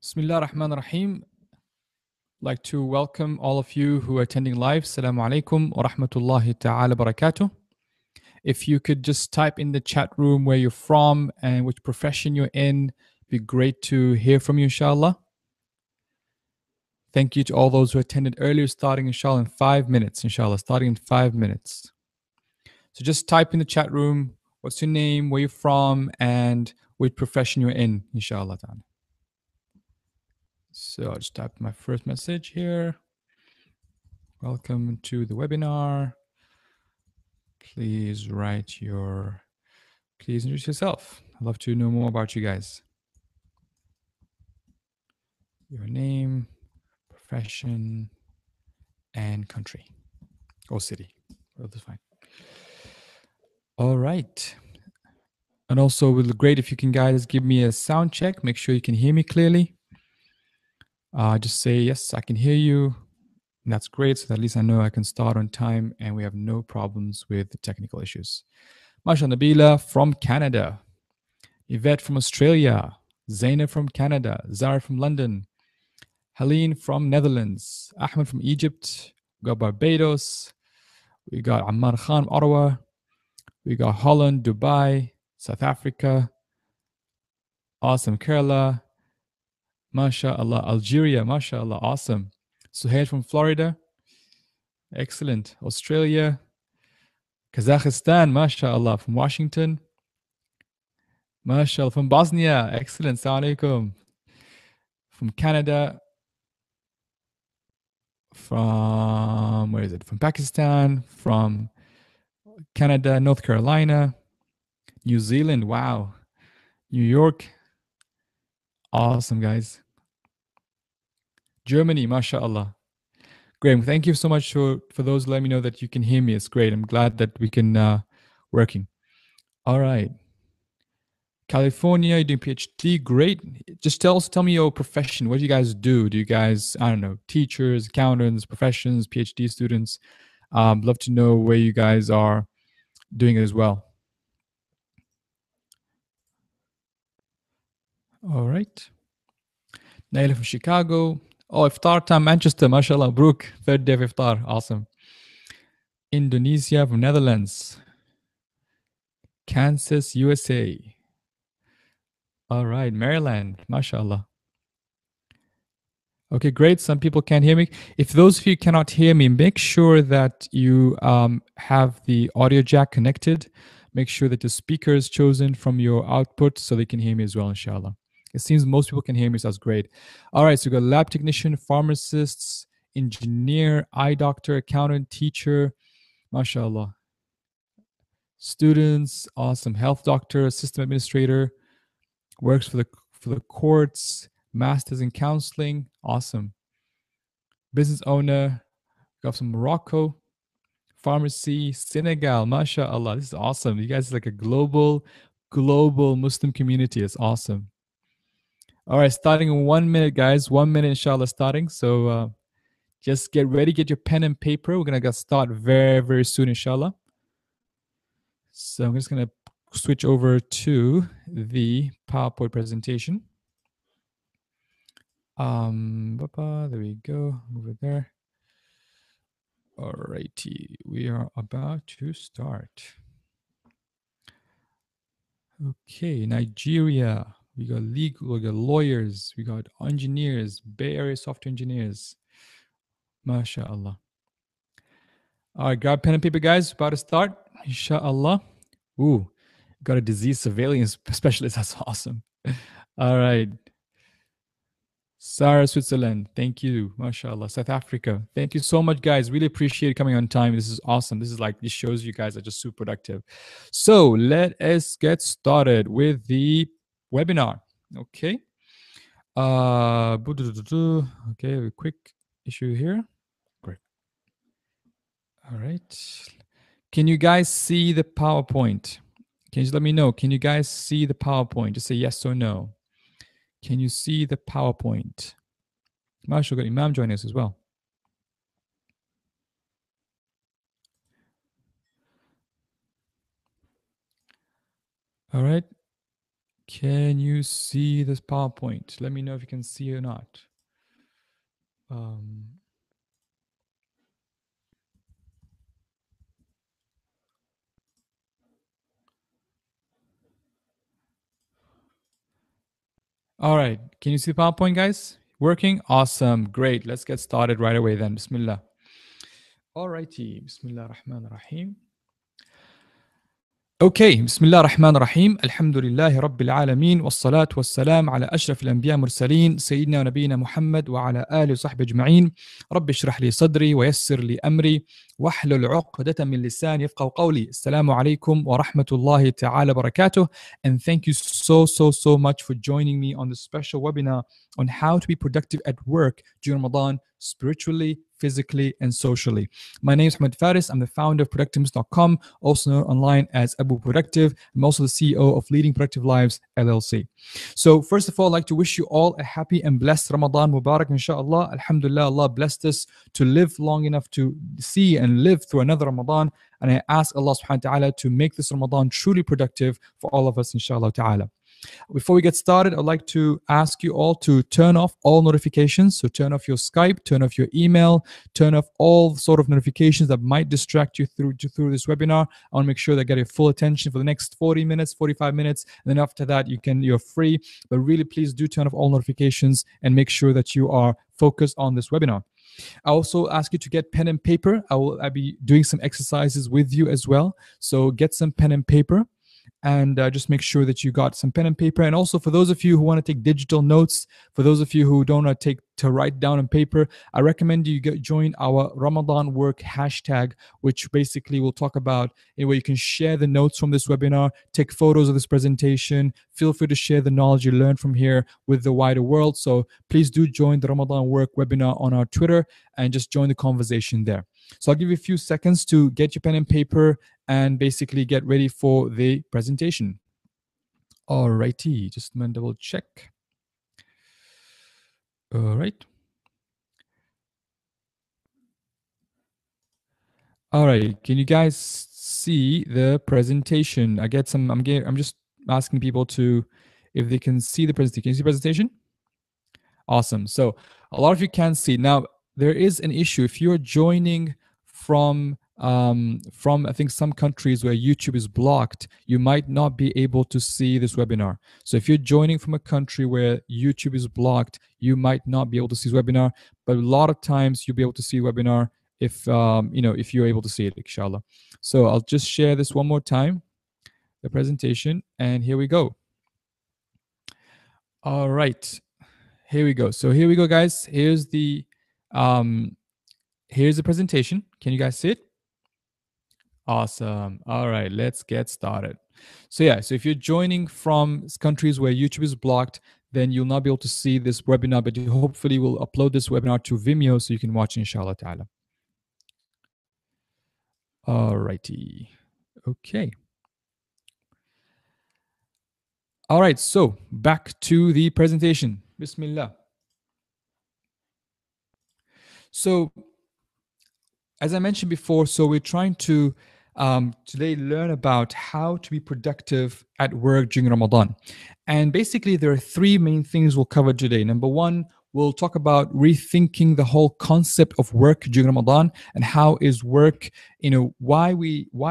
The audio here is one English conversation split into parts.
Bismillah ar-Rahman ar-Rahim. I'd like to welcome all of you who are attending live. Assalamu alaikum wa rahmatullahi ta'ala barakatuh. If you could just type in the chat room where you're from and which profession you're in, it'd be great to hear from you, inshallah. Thank you to all those who attended earlier, starting inshallah in 5 minutes, inshallah, starting in 5 minutes. So just type in the chat room, what's your name, where you're from, and which profession you're in, inshallah ta'ala. So I'll just type my first message here. Welcome to the webinar. Please introduce yourself. I'd love to know more about you guys. Your name, profession, and country or city. Well, that's fine. All right. And also, it would be great if you can guys give me a sound check. Make sure you can hear me clearly. Just say, yes, I can hear you. And that's great. So that at least I know I can start on time and we have no problems with the technical issues. Masha Nabila from Canada. Yvette from Australia. Zainab from Canada. Zara from London. Helene from Netherlands. Ahmed from Egypt. We got Barbados. We got Ammar Khan from Ottawa. We got Holland, Dubai, South Africa. Awesome. Kerala. MashaAllah. Algeria. MashaAllah. Awesome. Suhail from Florida. Excellent. Australia. Kazakhstan. MashaAllah. From Washington. MashaAllah. From Bosnia. Excellent. Assalamu alaikum. From Canada. From, where is it? From Pakistan. From Canada. North Carolina. New Zealand. Wow. New York. Awesome, guys. Germany. MashaAllah. Great. Thank you so much for those letting me know that you can hear me. It's great. I'm glad that we can working. All right. California, you're doing PhD. Great. Just tell me your profession. What do you guys do? Do you guys, I don't know, teachers, accountants, professions, PhD students? Love to know where you guys are doing it as well. All right. Naila from Chicago. Oh, iftar time, Manchester. MashaAllah. Brooke, third day of iftar. Awesome. Indonesia from Netherlands. Kansas, USA. All right. Maryland. MashaAllah. Okay, great. Some people can't hear me. If those of you cannot hear me, make sure that you have the audio jack connected. Make sure that the speaker is chosen from your output so they can hear me as well, inshallah. It seems most people can hear me, so that's great. All right, so we got lab technician, pharmacists, engineer, eye doctor, accountant, teacher, mashallah. Students, awesome. Health doctor, system administrator, works for the courts, masters in counseling, awesome. Business owner, got from Morocco, pharmacy, Senegal, mashallah. This is awesome. You guys are like a global Muslim community. It's awesome. All right, starting in 1 minute, guys. 1 minute, inshallah, starting. So just get ready, get your pen and paper. We're going to start very, very soon, inshallah. So I'm just going to switch over to the PowerPoint presentation. There we go. Move it there. All righty. We are about to start. Okay, Nigeria. We got legal, we got lawyers, we got engineers, Bay Area software engineers. MashaAllah. All right, grab pen and paper, guys. About to start. Inshallah. Ooh, got a disease surveillance specialist. That's awesome. All right. Sarah, Switzerland. Thank you. MashaAllah. South Africa. Thank you so much, guys. Really appreciate coming on time. This is awesome. This shows you guys are just super productive. So let us get started with the webinar. Okay. Okay, a quick issue here. Great. All right. Can you guys see the PowerPoint? Can you just let me know? Can you guys see the PowerPoint? Just say yes or no. Can you see the PowerPoint? Marshall got Imam joining us as well. All right. Can you see this PowerPoint? Let me know if you can see or not. All right. Can you see the PowerPoint, guys? Working? Awesome. Great. Let's get started right away then. Bismillah. All righty. Bismillah ar-Rahman ar-Rahim. اوكي بسم الله الرحمن الرحيم الحمد لله رب العالمين والصلاة والسلام على أشرف الأنبياء المرسلين سيدنا ونبينا محمد وعلى آله وصحبه أجمعين رب اشرح لي صدري ويسر لي أمري واحلل عقدة من لساني يفقهوا قولي السلام عليكم ورحمة الله تعالى وبركاته and thank you so much for joining me on this special webinar on how to be productive at work during Ramadan spiritually, physically, and socially. My name is Ahmed Faris. I'm the founder of Productiveness.com, also known online as Abu Productive. I'm also the CEO of Leading Productive Lives, LLC. So first of all, I'd like to wish you all a happy and blessed Ramadan Mubarak, inshallah. Alhamdulillah, Allah blessed us to live long enough to see and live through another Ramadan. And I ask Allah subhanahu wa ta'ala to make this Ramadan truly productive for all of us, inshallah ta'ala. Before we get started, I'd like to ask you all to turn off all notifications. So turn off your Skype, turn off your email, turn off all sort of notifications that might distract you through this webinar. I want to make sure that I get your full attention for the next 40 minutes, 45 minutes. And then after that, you're free. But really, please do turn off all notifications and make sure that you are focused on this webinar. I also ask you to get pen and paper. I'll be doing some exercises with you as well. So get some pen and paper. And just make sure that you got some pen and paper. And also for those of you who want to take digital notes, for those of you who don't want to write down on paper, I recommend you join our Ramadan Work hashtag, which basically will talk about where you can share the notes from this webinar, take photos of this presentation. Feel free to share the knowledge you learned from here with the wider world. So please do join the Ramadan Work webinar on our Twitter and just join the conversation there. So I'll give you a few seconds to get your pen and paper and basically get ready for the presentation. All righty, just a double check. All right. All right, can you guys see the presentation? I'm just asking people if they can see the presentation. Can you see the presentation? Awesome. So a lot of you can't see. Now, there is an issue. If you're joining from I think some countries where YouTube is blocked, you might not be able to see this webinar. So if you're joining from a country where YouTube is blocked, you might not be able to see this webinar. But a lot of times you'll be able to see the webinar if if you're able to see it, inshallah. So I'll just share this one more time, the presentation, and here we go. All right. Here we go. So here we go, guys. Here's the presentation. Can you guys see it? Awesome. All right, let's get started. So yeah, so if you're joining from countries where YouTube is blocked, then you'll not be able to see this webinar, but you hopefully will upload this webinar to Vimeo so you can watch, inshallah ta'ala. All righty. Okay. All right, so back to the presentation. Bismillah. So as I mentioned before, so we're trying to today learn about how to be productive at work during Ramadan. And basically, there are three main things we'll cover today. Number one, we'll talk about rethinking the whole concept of work during Ramadan and how is work, why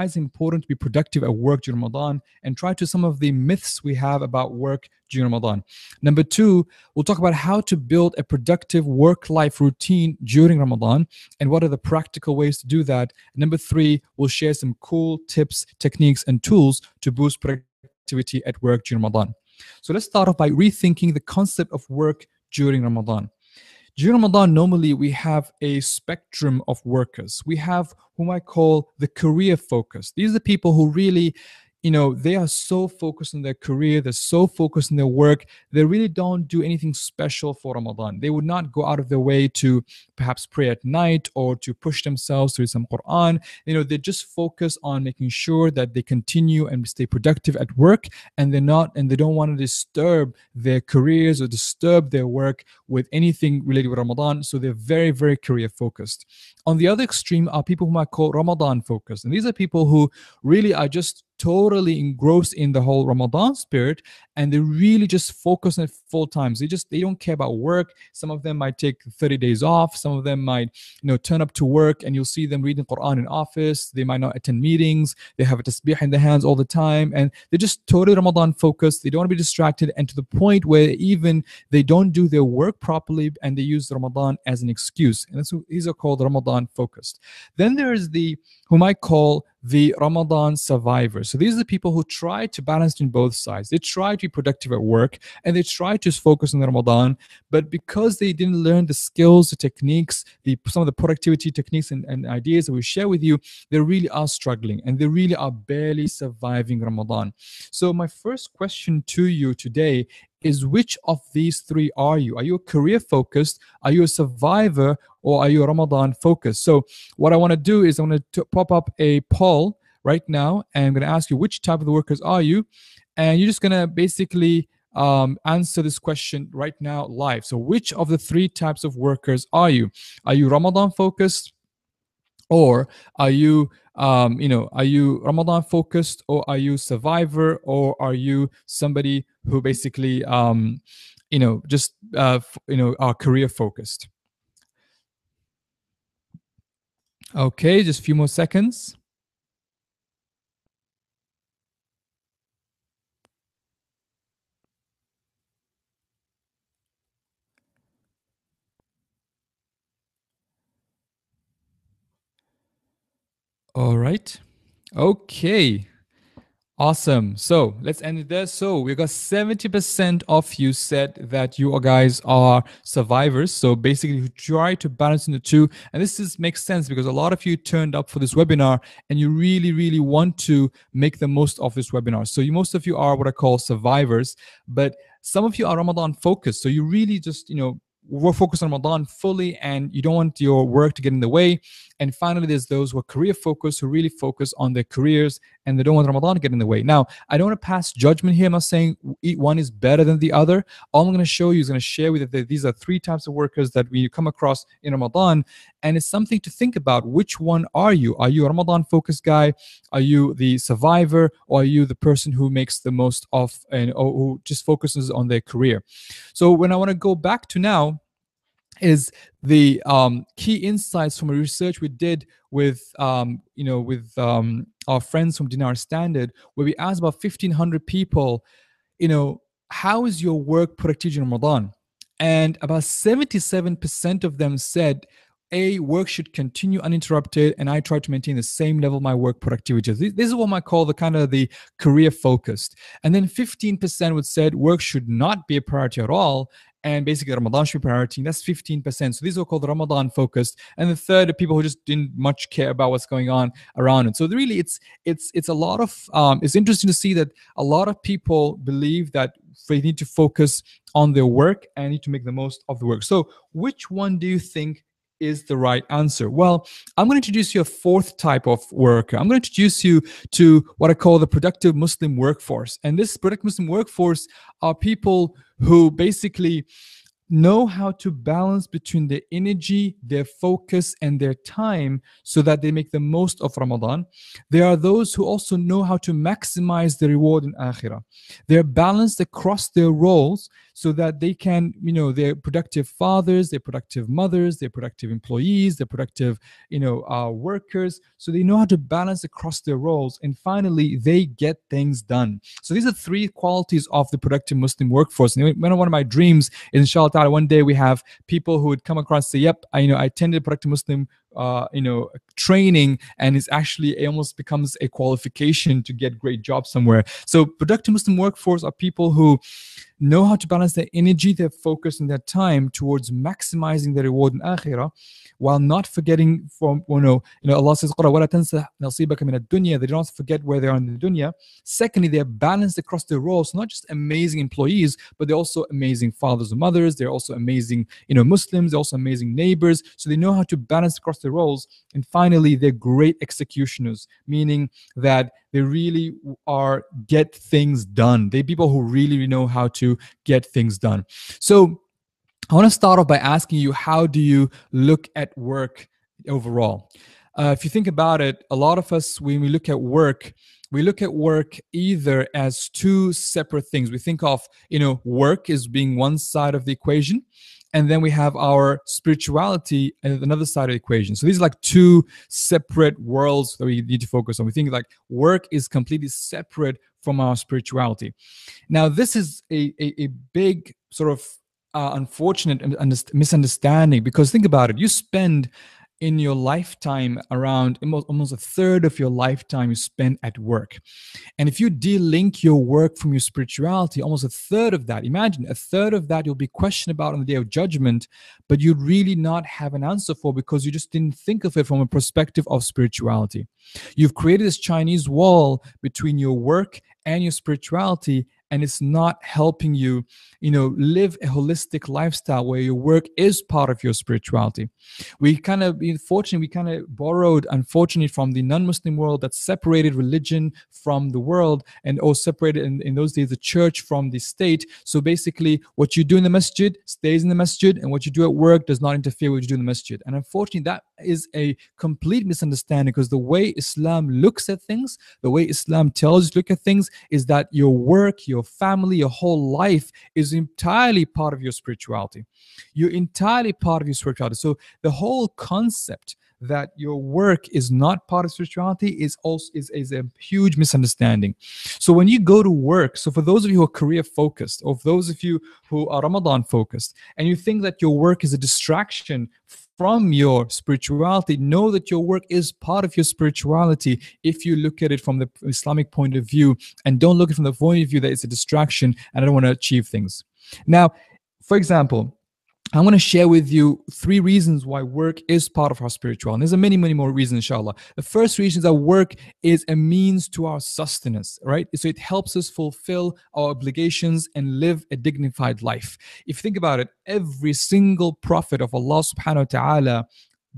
is it important to be productive at work during Ramadan, and try to some of the myths we have about work during Ramadan. Number two, we'll talk about how to build a productive work-life routine during Ramadan and what are the practical ways to do that. Number three, we'll share some cool tips, techniques, and tools to boost productivity at work during Ramadan. So let's start off by rethinking the concept of work during Ramadan. During Ramadan, normally we have a spectrum of workers. We have whom I call the career focused. These are the people who really, they are so focused on their career, they're so focused on their work, they really don't do anything special for Ramadan. They would not go out of their way to perhaps pray at night or to push themselves to read some Quran. They just focus on making sure that they continue and stay productive at work, and they don't want to disturb their careers or disturb their work with anything related with Ramadan. So they're very, very career focused. On the other extreme are people whom I call Ramadan focused. And these are people who really are just totally engrossed in the whole Ramadan spirit, and they really just focus on it full time. So they don't care about work. Some of them might take 30 days off. Some of them might, turn up to work and you'll see them reading Quran in office. They might not attend meetings. They have a tasbih in their hands all the time, and they're just totally Ramadan focused. They don't want to be distracted, and to the point where even they don't do their work properly and they use Ramadan as an excuse. And these are called Ramadan focused. Then there's whom I call the Ramadan survivors. So these are the people who try to balance in both sides. They try to be productive at work and they try to focus on the Ramadan, but because they didn't learn the skills, the techniques, some of the productivity techniques and ideas that we share with you, they really are struggling and they really are barely surviving Ramadan. So my first question to you today is, which of these three are you? Are you a career focused? Are you a survivor? Or are you a Ramadan focused? So what I want to do is I'm going to pop up a poll right now, and I'm going to ask you, which type of the workers are you? And you're just going to basically answer this question right now live. So which of the three types of workers are you? Are you Ramadan focused? Or are you, are you Ramadan focused, or are you survivor, or are you somebody who basically, just, are career focused? Okay, just a few more seconds. All right. Okay. Awesome. So let's end it there. So we got 70% of you said that you guys are survivors. So basically you try to balance in the two. And this makes sense because a lot of you turned up for this webinar and you really, really want to make the most of this webinar. So most of you are what I call survivors, but some of you are Ramadan focused. So you really just, we're focused on Ramadan fully and you don't want your work to get in the way. And finally, there's those who are career focused, who really focus on their careers and they don't want Ramadan to get in the way. Now, I don't want to pass judgment here. I'm not saying one is better than the other. All I'm going to show you is going to share with you that these are three types of workers that we come across in Ramadan. And it's something to think about. Which one are you? Are you a Ramadan focused guy? Are you the survivor? Or are you the person who makes the most of or who just focuses on their career? So when I want to go back to now, is the key insights from a research we did with our friends from DinarStandard, where we asked about 1,500 people, how is your work productivity in Ramadan? And about 77% of them said, work should continue uninterrupted, and I try to maintain the same level of my work productivity. This is what I call the career focused. And then 15% would said work should not be a priority at all, and basically Ramadan should be priority. That's 15%. So these are called Ramadan focused. And the third are people who just didn't much care about what's going on around it. So really, it's a lot of it's interesting to see that a lot of people believe that they need to focus on their work and need to make the most of the work. So which one do you think is the right answer? Well, I'm going to introduce you a fourth type of worker. I'm going to introduce you to what I call the productive Muslim workforce. And this productive Muslim workforce are people who basically know how to balance between their energy, their focus, and their time so that they make the most of Ramadan. There are those who also know how to maximize the reward in Akhirah. They're balanced across their roles so that they can, they're productive fathers, they're productive mothers, they're productive employees, they're productive, workers. So they know how to balance across their roles. And finally, they get things done. So these are three qualities of the productive Muslim workforce. And one of my dreams is, inshallah, one day we have people who would come across and say, yep, I attended productive Muslim training, and it almost becomes a qualification to get great jobs somewhere. So productive Muslim workforce are people who know how to balance their energy, their focus, and their time towards maximizing the reward in Akhirah, while not forgetting from, Allah says, وَلَا تَنْسَ نَصِيبَكَ مِنَ الدُّنْيَا. They don't forget where they are in the dunya. Secondly, they're balanced across their roles, not just amazing employees, but they're also amazing fathers and mothers. They're also amazing, Muslims. They're also amazing neighbors. So they know how to balance across their roles. And finally, they're great executioners, meaning that they really get things done. They're people who really know how to get things done. So I want to start off by asking you, how do you look at work overall? If you think about it, a lot of us, when we look at work, we look at work either as two separate things. We think of, work as being one side of the equation, and then we have our spirituality as another side of the equation. So these are like two separate worlds that we need to focus on. We think like work is completely separate from our spirituality. Now, this is a big sort of unfortunate misunderstanding, because think about it. You spend in your lifetime around almost a third of your lifetime you spend at work. And if you de-link your work from your spirituality, almost a third of that, imagine a third of that you'll be questioned about on the day of judgment, but you'd really not have an answer for, because you just didn't think of it from a perspective of spirituality. You've created this Chinese wall between your work and your spirituality, and it's not helping you, live a holistic lifestyle where your work is part of your spirituality. We kind of borrowed, unfortunately, from the non-Muslim world that separated religion from the world, or separated in those days the church from the state. So basically, what you do in the masjid stays in the masjid, and what you do at work does not interfere with what you do in the masjid. And unfortunately, that is a complete misunderstanding, because the way Islam looks at things, the way Islam tells you to look at things, is that your work, your family, your whole life is entirely part of your spirituality. You're entirely part of your spirituality. So the whole concept that your work is not part of spirituality is a huge misunderstanding. So when you go to work, so for those of you who are career focused, or for those of you who are Ramadan focused, and you think that your work is a distraction from your spirituality, know that your work is part of your spirituality if you look at it from the Islamic point of view, and don't look at it from the point of view that it's a distraction and I don't want to achieve things. Now, for example, I want to share with you 3 reasons why work is part of our spirituality. And there's many, many more reasons, inshallah. The first reason is that work is a means to our sustenance, right? So it helps us fulfill our obligations and live a dignified life. If you think about it, every single prophet of Allah subhanahu wa ta'ala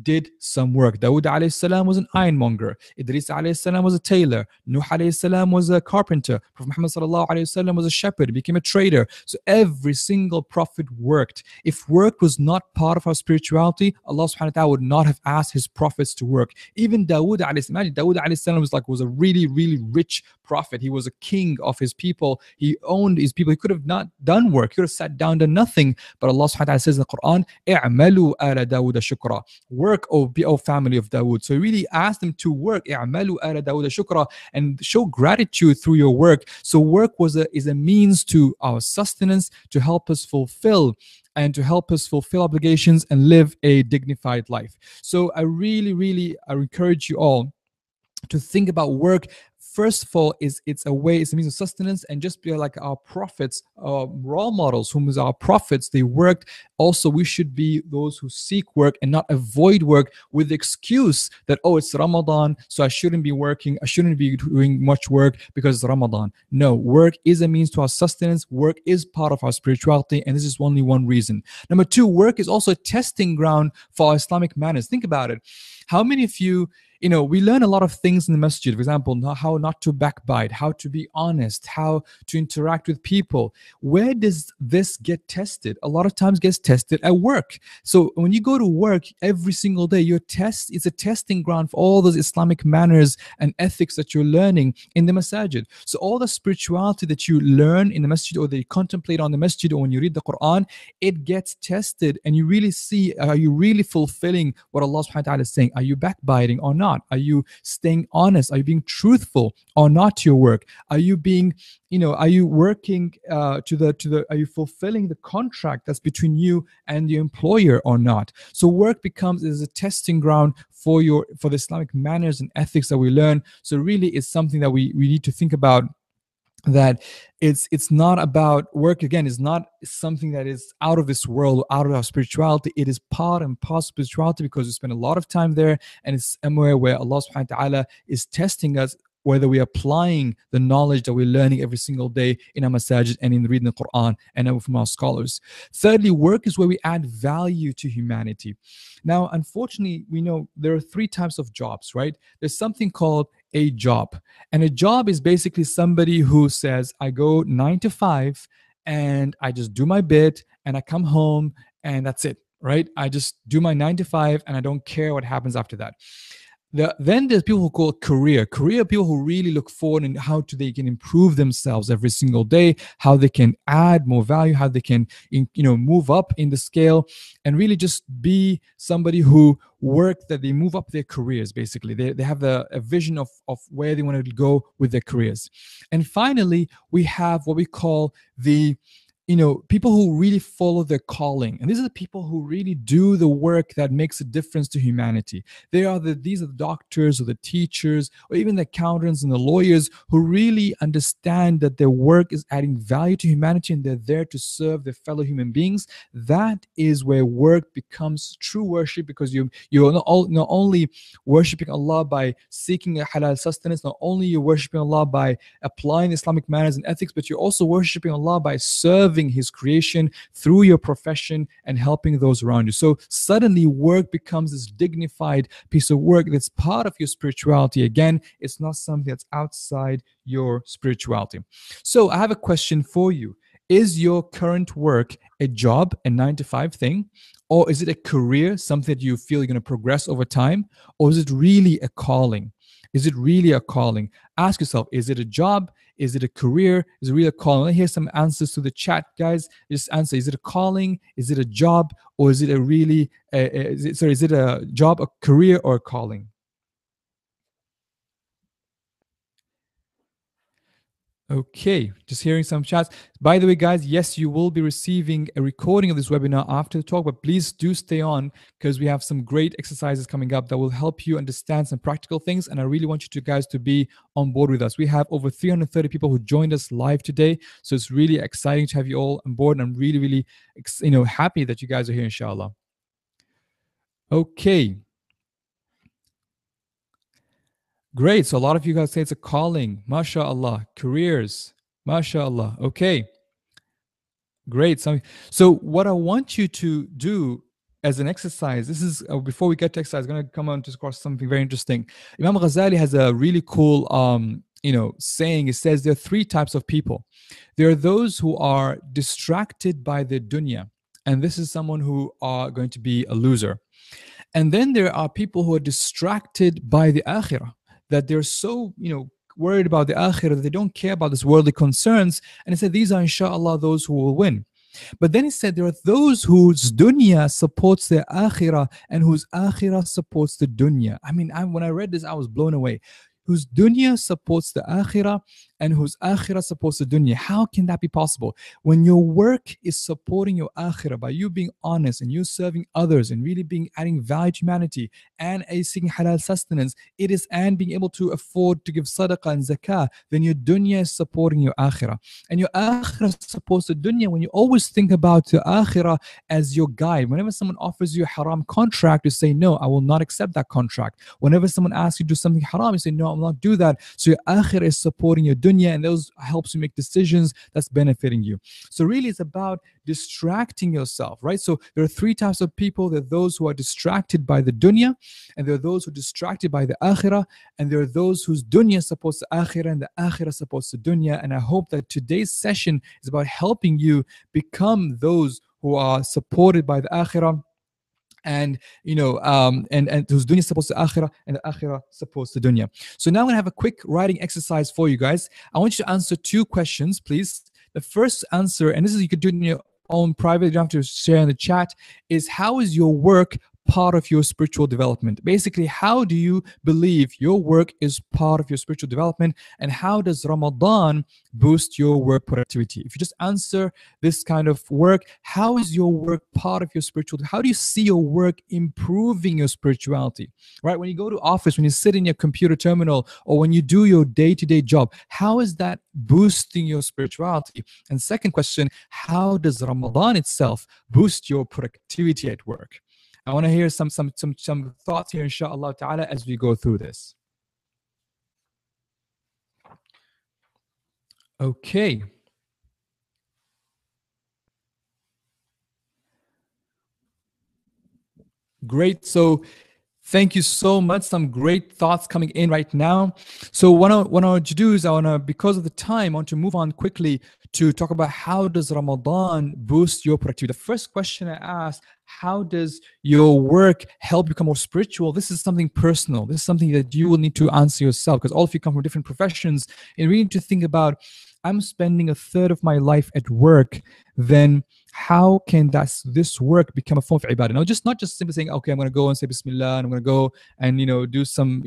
did some work. Dawood alayhi salam was an ironmonger. Idris alayhi salam was a tailor. Nuh alayhi salam was a carpenter. Prophet Muhammad sallallahu alayhi wasallam was a shepherd, became a trader. So every single prophet worked. If work was not part of our spirituality, Allah subhanahu wa ta'ala would not have asked his prophets to work. Even Dawood alayhi salam, imagine Dawood alayhi salam was a really, really rich prophet. He was a king of his people. He owned his people. He could have not done work. He could have sat down, done nothing. But Allah subhanahu wa ta'ala says in the Quran, "I'malu ala Dawud shukra." Work, O family of Dawood. So he really asked them to work, "I'malu ala Dawud shukra," and show gratitude through your work. So work is a means to our sustenance, to help us fulfill obligations and live a dignified life. So I really encourage you all to think about work. First of all, it's a means of sustenance, and just be like our prophets, role models, whom is our prophets, they worked. Also, we should be those who seek work and not avoid work with the excuse that, oh, it's Ramadan, so I shouldn't be working, I shouldn't be doing much work because it's Ramadan. No, work is a means to our sustenance. Work is part of our spirituality, and this is only one reason. Number 2, work is also a testing ground for our Islamic manners. Think about it. How many of you, we learn a lot of things in the masjid. For example, how not to backbite, how to be honest, how to interact with people. Where does this get tested? A lot of times gets tested at work. So when you go to work every single day, it's a testing ground for all those Islamic manners and ethics that you're learning in the masajid. So all the spirituality that you learn in the masjid, or that you contemplate on the masjid, or when you read the Quran, it gets tested, and you really see, are you really fulfilling what Allah subhanahu wa ta'ala is saying? Are you backbiting or not? Are you staying honest? Are you being truthful or not to your work? Are you being, are you working are you fulfilling the contract that's between you and the employer or not? So work is a testing ground for the Islamic manners and ethics that we learn. So really, it's something that we need to think about, that it's not about work. Again, is not something that is out of this world, out of our spirituality. It is part and parcel of spirituality, because we spend a lot of time there, and it's somewhere where Allah subhanahu wa ta'ala is testing us, whether we're applying the knowledge that we're learning every single day in our masajid and in reading the Quran and from our scholars. Thirdly, work is where we add value to humanity. Now, unfortunately, we know there are 3 types of jobs, right? There's something called a job. And a job is basically somebody who says, I go 9 to 5 and I just do my bit and I come home and that's it, right? I just do my 9 to 5 and I don't care what happens after that. Then there's people who call it career people who really look forward and how they can improve themselves every single day, how they can add more value, how they can move up in the scale, and really just be somebody who that they move up their careers. Basically, they have a vision of where they want to go with their careers. And finally, we have what we call the people who really follow their calling. And these are the people who really do the work that makes a difference to humanity. These are the doctors or the teachers or even the accountants and the lawyers who really understand that their work is adding value to humanity and they're there to serve their fellow human beings. That is where work becomes true worship, because you're not only worshiping Allah by seeking a halal sustenance, not only you're worshiping Allah by applying Islamic manners and ethics, but you're also worshiping Allah by serving His creation through your profession and helping those around you. So suddenly work becomes this dignified piece of work that's part of your spirituality. Again, it's not something that's outside your spirituality. So I have a question for you. Is your current work a job, a 9-to-5 thing? Or is it a career, something that you feel you're going to progress over time? Or is it really a calling? Is it really a calling? Ask yourself, is it a job? Is it a career? Is it really a calling? Let me hear some answers to the chat, guys. Just answer. Is it a calling? Is it a job? Or is it is it a job, a career, or a calling? Okay, just hearing some chats. By the way, guys, yes, you will be receiving a recording of this webinar after the talk, but please do stay on because we have some great exercises coming up that will help you understand some practical things. And I really want you guys to be on board with us. We have over 330 people who joined us live today. So it's really exciting to have you all on board. And I'm really, really happy that you guys are here, inshallah. Okay. Great. So a lot of you guys say it's a calling. MashaAllah. Careers. MashaAllah. Okay. Great. So what I want you to do as an exercise, this is before we get to exercise, I'm going to come on to discuss something very interesting. Imam Ghazali has a really cool saying. It says there are 3 types of people. There are those who are distracted by the dunya, and this is someone who are going to be a loser. And then there are people who are distracted by the akhirah, that they're so, worried about the akhirah that they don't care about this worldly concerns. And he said, these are inshallah those who will win. But then he said there are those whose dunya supports their akhirah and whose akhirah supports the dunya. I mean, when I read this, I was blown away. Whose dunya supports the akhirah and whose akhirah supports the dunya. How can that be possible? When your work is supporting your akhirah by you being honest and you serving others and really adding value to humanity and seeking halal sustenance, and being able to afford to give sadaqah and zakah, then your dunya is supporting your akhirah. And your akhirah supports the dunya when you always think about your akhirah as your guide. Whenever someone offers you a haram contract, you say, no, I will not accept that contract. Whenever someone asks you to do something haram, you say, no, I will not do that. So your akhirah is supporting your dunya, and those helps you make decisions that's benefiting you. So really it's about distracting yourself, right? So there are 3 types of people. There are those who are distracted by the dunya, and there are those who are distracted by the akhirah, and there are those whose dunya supports the akhirah and the akhirah supports the dunya. And I hope that today's session is about helping you become those who are supported by the akhirah and whose dunya supports the akhirah and the akhirah supports the dunya. So now I'm going to have a quick writing exercise for you guys. I want you to answer 2 questions, please. The first answer, and this is you could do it in your own private, you don't have to share in the chat, is how is your work part of your spiritual development? Basically, how do you believe your work is part of your spiritual development, and how does Ramadan boost your work productivity? If you just answer this kind of work, how is your work part of your spiritual? How do you see your work improving your spirituality? Right? When you go to office, when you sit in your computer terminal, or when you do your day-to-day job, how is that boosting your spirituality? And second question, how does Ramadan itself boost your productivity at work? I want to hear some thoughts here, inshallah ta'ala, as we go through this. Okay. Great. So thank you so much. Some great thoughts coming in right now. So what I want to do is because of the time, I want to move on quickly to talk about how does Ramadan boost your productivity. The first question I asked, how does your work help become more spiritual? This is something personal. This is something that you will need to answer yourself, because all of you come from different professions, and we need to think about, I'm spending a third of my life at work, then how can this work become a form of ibadah? Now, not just simply saying, okay, I'm going to go and say Bismillah, and I'm going to go and, do some,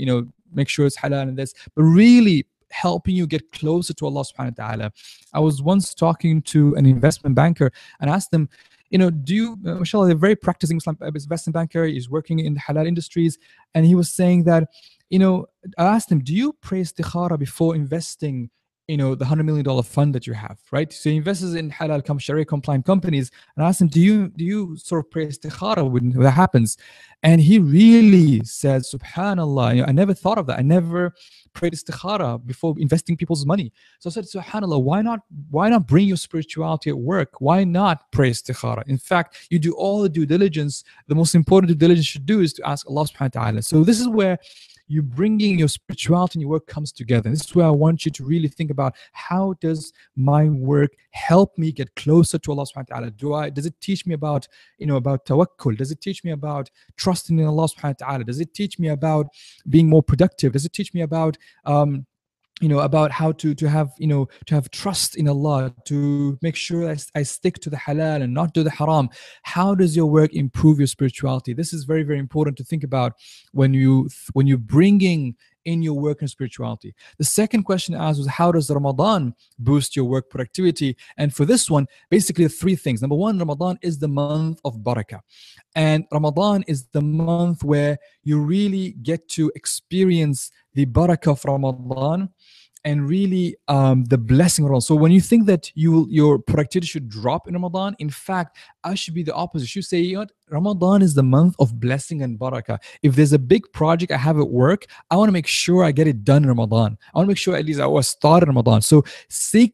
make sure it's halal and this, but really helping you get closer to Allah subhanahu wa ta'ala. I was once talking to an investment banker and asked them, do you, mashallah, they're very practicing Muslim investment banker, he's working in the halal industries, and he was saying that, I asked him, do you pray istikhara before investing, the $100 million fund that you have, right? So he invests in halal Sharia compliant companies, and I asked him, do you sort of pray istikhara when that happens? And he really said, subhanallah, I never thought of that. I never prayed istikhara before investing people's money. So I said, subhanallah, why not bring your spirituality at work? Why not pray istikhara? In fact, you do all the due diligence. The most important due diligence you should do is to ask Allah subhanahu wa ta'ala. So this is where you bringing your spirituality and your work comes together. This is where I want you to really think about, how does my work help me get closer to Allah subhanahu wa ta'ala? Does it teach me about, about tawakkul? Does it teach me about trusting in Allah subhanahu wa ta'ala? Does it teach me about being more productive? Does it teach me about about how to have trust in Allah, to make sure I stick to the halal and not do the haram? How does your work improve your spirituality? This is very, very important to think about when you're bringing in your work and spirituality. The second question I asked was, how does Ramadan boost your work productivity? And for this one, basically three things. Number one, Ramadan is the month of barakah. And Ramadan is the month where you really get to experience the barakah of Ramadan and really the blessing of Ramadan. So when you think that your productivity should drop in Ramadan, in fact, I should be the opposite. You should say, you know what? Ramadan is the month of blessing and barakah. If there's a big project I have at work, I want to make sure I get it done in Ramadan. I want to make sure at least I was started in Ramadan. So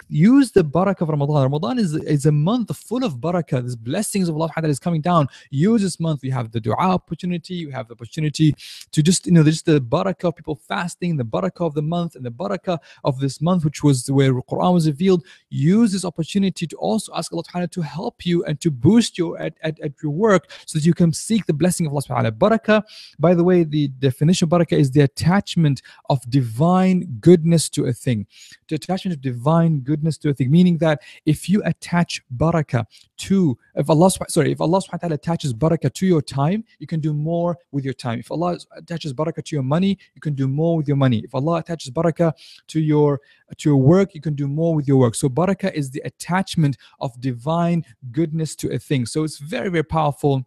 use the barakah of Ramadan. Ramadan is a month full of barakah. There's blessings of Allah that is coming down. Use this month. You have the dua opportunity. You have the opportunity to just the barakah of people fasting, the barakah of the month, and the barakah of this month, which was where the Quran was revealed. Use this opportunity to also ask Allah to help you and to boost you at your work, so that you can seek the blessing of Allah subhanahu wa ta'ala. Barakah, by the way, the definition of barakah is the attachment of divine goodness to a thing. The attachment of divine goodness to a thing, meaning that if you attach barakah if Allah subhanahu wa ta'ala attaches barakah to your time, you can do more with your time. If Allah attaches barakah to your money, you can do more with your money. If Allah attaches barakah to your work, you can do more with your work. So barakah is the attachment of divine goodness to a thing. So it's very, very powerful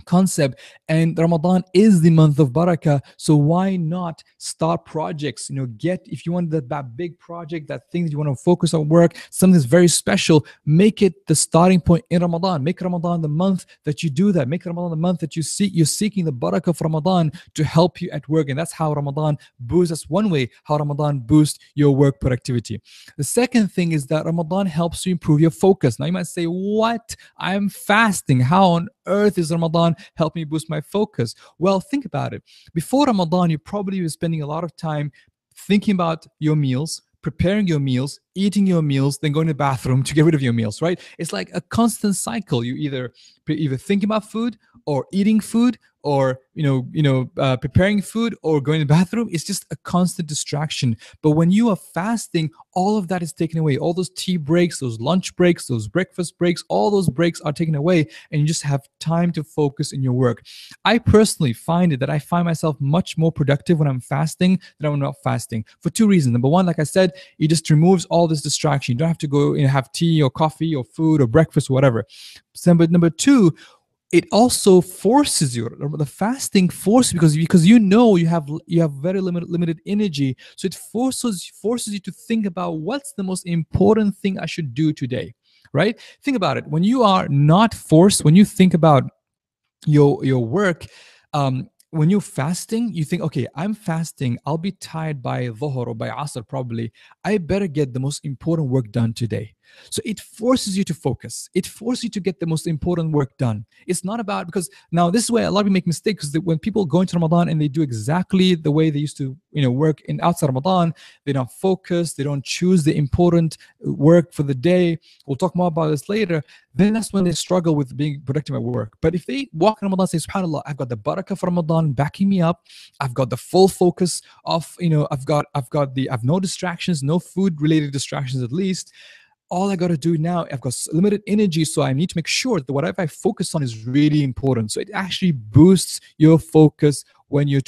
concept, and Ramadan is the month of barakah. So why not start projects? If you want that big project, that thing that you want to focus on work, something that's very special, make it the starting point in Ramadan. Make Ramadan the month that you do that. Make Ramadan the month that you're seeking the barakah of Ramadan to help you at work. And that's how Ramadan boosts. That's one way how Ramadan boosts your work productivity. The second thing is that Ramadan helps you improve your focus. Now you might say, what? I'm fasting. How on earth is Ramadan help me boost my focus? Well, think about it. Before Ramadan, you probably were spending a lot of time thinking about your meals, preparing your meals, eating your meals, then going to the bathroom to get rid of your meals, right? It's like a constant cycle. You either thinking about food or eating food, or preparing food or going to the bathroom. It's just a constant distraction. But when you are fasting, all of that is taken away. All those tea breaks, those lunch breaks, those breakfast breaks, all those breaks are taken away, and you just have time to focus in your work. I personally find that I find myself much more productive when I'm fasting than when I'm not fasting, for two reasons. Number one, like I said, it just removes all this distraction. You don't have to go have tea or coffee or food or breakfast or whatever. But number two, it also forces you. The fasting forces, because you have very limited energy, so it forces you to think about, what's the most important thing I should do today, right? Think about it. When you are not forced, when you think about your work, when you're fasting, you think, okay, I'm fasting, I'll be tired by Dhuhr or by Asr probably. I better get the most important work done today. So it forces you to focus. It forces you to get the most important work done. It's not about, because now this is where a lot of people make mistakes, because when people go into Ramadan and they do exactly the way they used to, work in outside Ramadan, they don't focus, they don't choose the important work for the day. We'll talk more about this later. Then that's when they struggle with being productive at work. But if they walk in Ramadan, say, SubhanAllah, I've got the barakah for Ramadan backing me up. I've got the full focus of, I've no distractions, no food related distractions at least. All I got to do now, I've got limited energy, so I need to make sure that whatever I focus on is really important. So it actually boosts your focus when you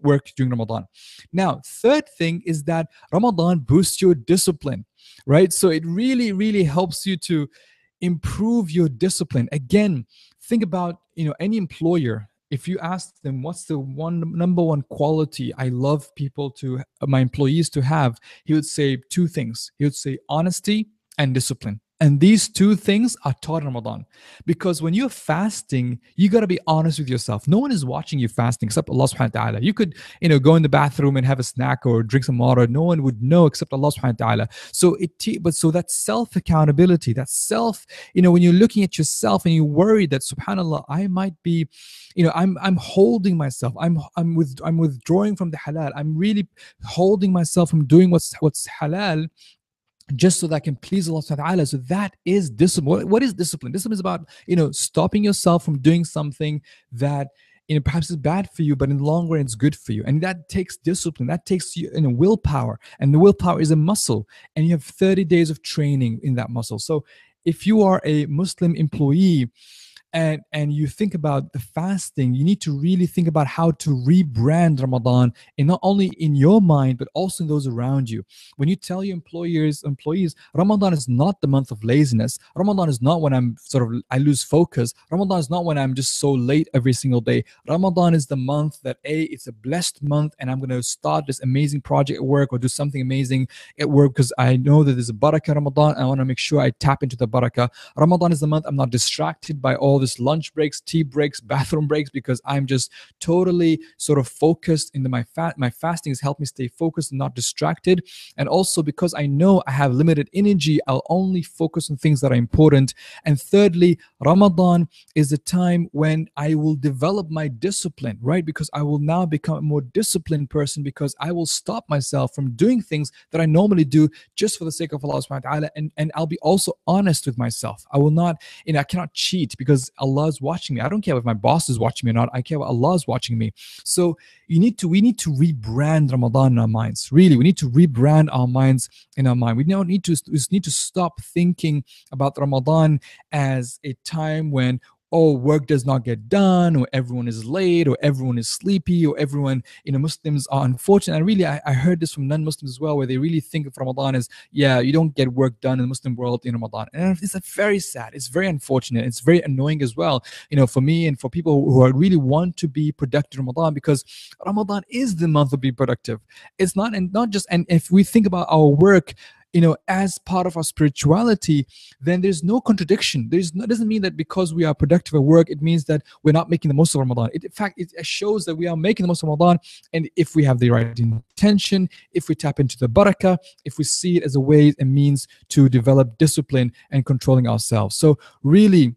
work during Ramadan. Now, third thing is that Ramadan boosts your discipline, right? So it really, really helps you to improve your discipline. Again, think about any employer. If you ask them what's the number one quality I love people to my employees to have, he would say two things. He would say honesty and discipline. And these two things are taught in Ramadan. Because when you're fasting, you got to be honest with yourself. No one is watching you fasting except Allah subhanahu wa ta'ala. You could, go in the bathroom and have a snack or drink some water. No one would know except Allah subhanahu wa ta'ala. So so that self accountability, that self, when you're looking at yourself and you worry that subhanallah, I might be, I'm holding myself. I'm withdrawing from the halal. I'm really holding myself from doing what's halal, just so that I can please Allah subhanahu wa ta'ala. So that is discipline. What is discipline? Discipline is about, stopping yourself from doing something that, perhaps is bad for you, but in the long run, it's good for you. And that takes discipline. That takes willpower. And the willpower is a muscle. And you have 30 days of training in that muscle. So if you are a Muslim employee, and you think about the fasting, you need to really think about how to rebrand Ramadan, and not only in your mind but also in those around you. When you tell your employees, Ramadan is not the month of laziness. Ramadan is not when I lose focus. Ramadan is not when I'm just so late every single day. Ramadan is the month that it's a blessed month, and I'm going to start this amazing project at work or do something amazing at work because I know that there's a barakah Ramadan. I want to make sure I tap into the barakah. Ramadan is the month I'm not distracted by all this lunch breaks, tea breaks, bathroom breaks, because I'm just totally sort of focused in my fasting has helped me stay focused and not distracted. And also because I know I have limited energy, I'll only focus on things that are important. And thirdly, Ramadan is the time when I will develop my discipline, right? Because I will now become a more disciplined person, because I will stop myself from doing things that I normally do just for the sake of Allah subhanahu wa ta'ala. And I'll be also honest with myself. I will not, I cannot cheat because Allah is watching me. I don't care if my boss is watching me or not. I care what Allah is watching me. So we need to rebrand Ramadan in our minds. Really, we need to rebrand our minds in our mind. We need to stop thinking about Ramadan as a time when work does not get done, or everyone is late, or everyone is sleepy, or everyone, Muslims are unfortunate. And really, I heard this from non-Muslims as well, where they really think of Ramadan as, you don't get work done in the Muslim world in Ramadan. And it's very sad. It's very unfortunate. It's very annoying as well, for me and for people who are really want to be productive in Ramadan, because Ramadan is the month of being productive. It's not, and not just, and if we think about our work, as part of our spirituality, then there's no contradiction. Doesn't mean that because we are productive at work, it means that we're not making the most of Ramadan. In fact, it shows that we are making the most of Ramadan. And if we have the right intention, if we tap into the barakah, if we see it as a way, a means to develop discipline and controlling ourselves. So really,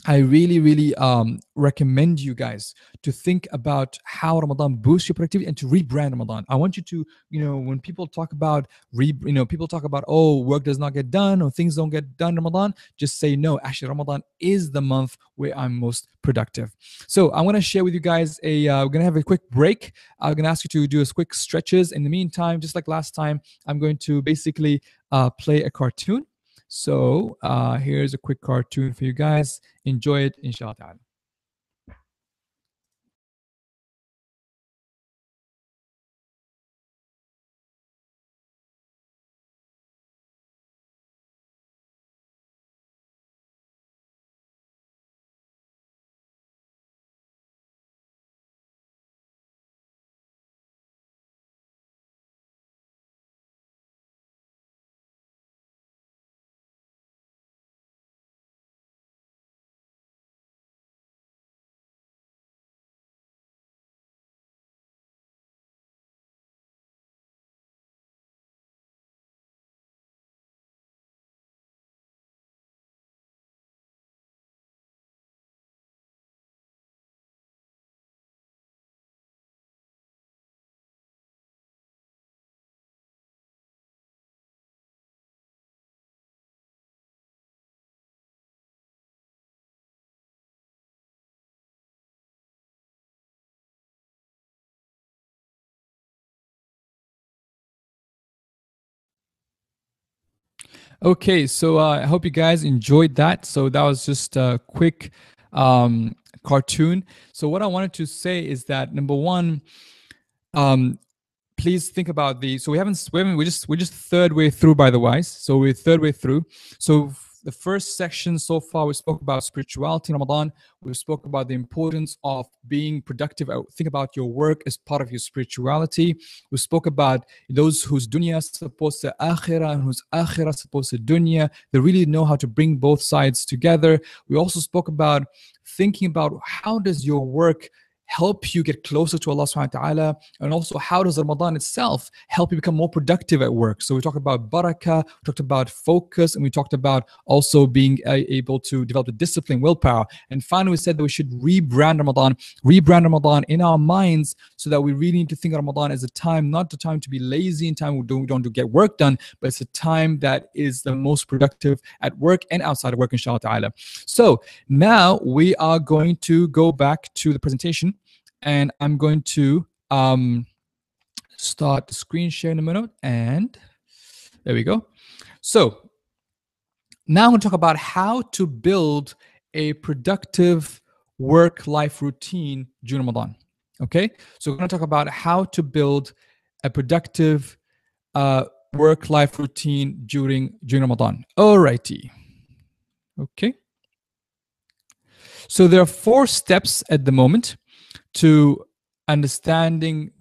I really, really recommend you guys to think about how Ramadan boosts your productivity and to rebrand Ramadan. I want you to, when people talk about, work does not get done or things don't get done in Ramadan, just say, no, actually, Ramadan is the month where I'm most productive. So I'm going to share with you guys we're going to have a quick break. I'm going to ask you to do a quick stretches. In the meantime, just like last time, I'm going to basically play a cartoon. So here's a quick cartoon for you guys. Enjoy it, inshallah. Okay, so I hope you guys enjoyed that. So that was just a quick cartoon. So what I wanted to say is that number one, please think about so we're just third way through, by the way. So we're third way through. So the first section so far, we spoke about spirituality in Ramadan. We spoke about the importance of being productive. Think about your work as part of your spirituality. We spoke about those whose dunya is supposed to akhirah and whose akhirah is supposed to dunya. They really know how to bring both sides together. We also spoke about thinking about how does your work help you get closer to Allah subhanahu wa ta'ala, and also how does Ramadan itself help you become more productive at work. So we talked about barakah, we talked about focus, and we talked about also being able to develop the discipline, willpower. And finally we said that we should rebrand Ramadan in our minds, so that we really need to think of Ramadan as a time, not the time to be lazy and time we don't get work done, but it's a time that is the most productive at work and outside of work, inshallah ta'ala. So now we are going to go back to the presentation, and I'm going to start the screen share in a minute. And there we go. So now I'm going to talk about how to build a productive work-life routine during Ramadan. Okay, so we're going to talk about how to build a productive work-life routine during Ramadan. Alrighty. Okay. So there are 4 steps at the moment to understanding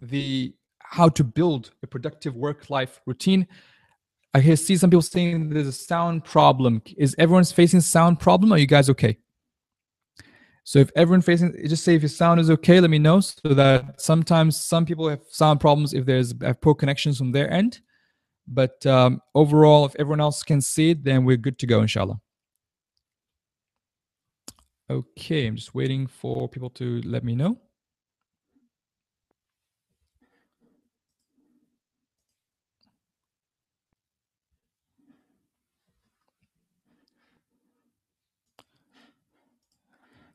how to build a productive work-life routine. I see some people saying there's a sound problem. Is everyone facing sound problem? Are you guys okay? So if everyone facing, just say if your sound is okay, let me know, so that sometimes some people have sound problems if there's poor connections from their end. But overall, if everyone else can see it, then we're good to go, inshallah. Okay, I'm just waiting for people to let me know.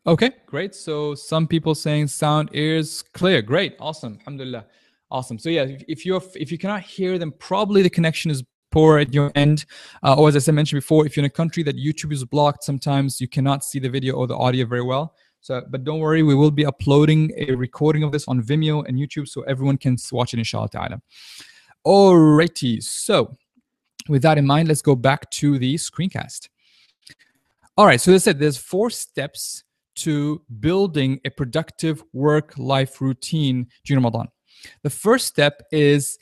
Okay, great. So some people saying sound is clear. Great, awesome, alhamdulillah, awesome. So yeah, if you cannot hear, then probably the connection is poor at your end, or as I mentioned before, if you're in a country that YouTube is blocked, sometimes you cannot see the video or the audio very well. So, but don't worry, we will be uploading a recording of this on Vimeo and YouTube, so everyone can watch it, inshallah ta'ala. Alrighty, so with that in mind, let's go back to the screencast. All right, so as I said, there's 4 steps to building a productive work-life routine during Ramadan. The first step is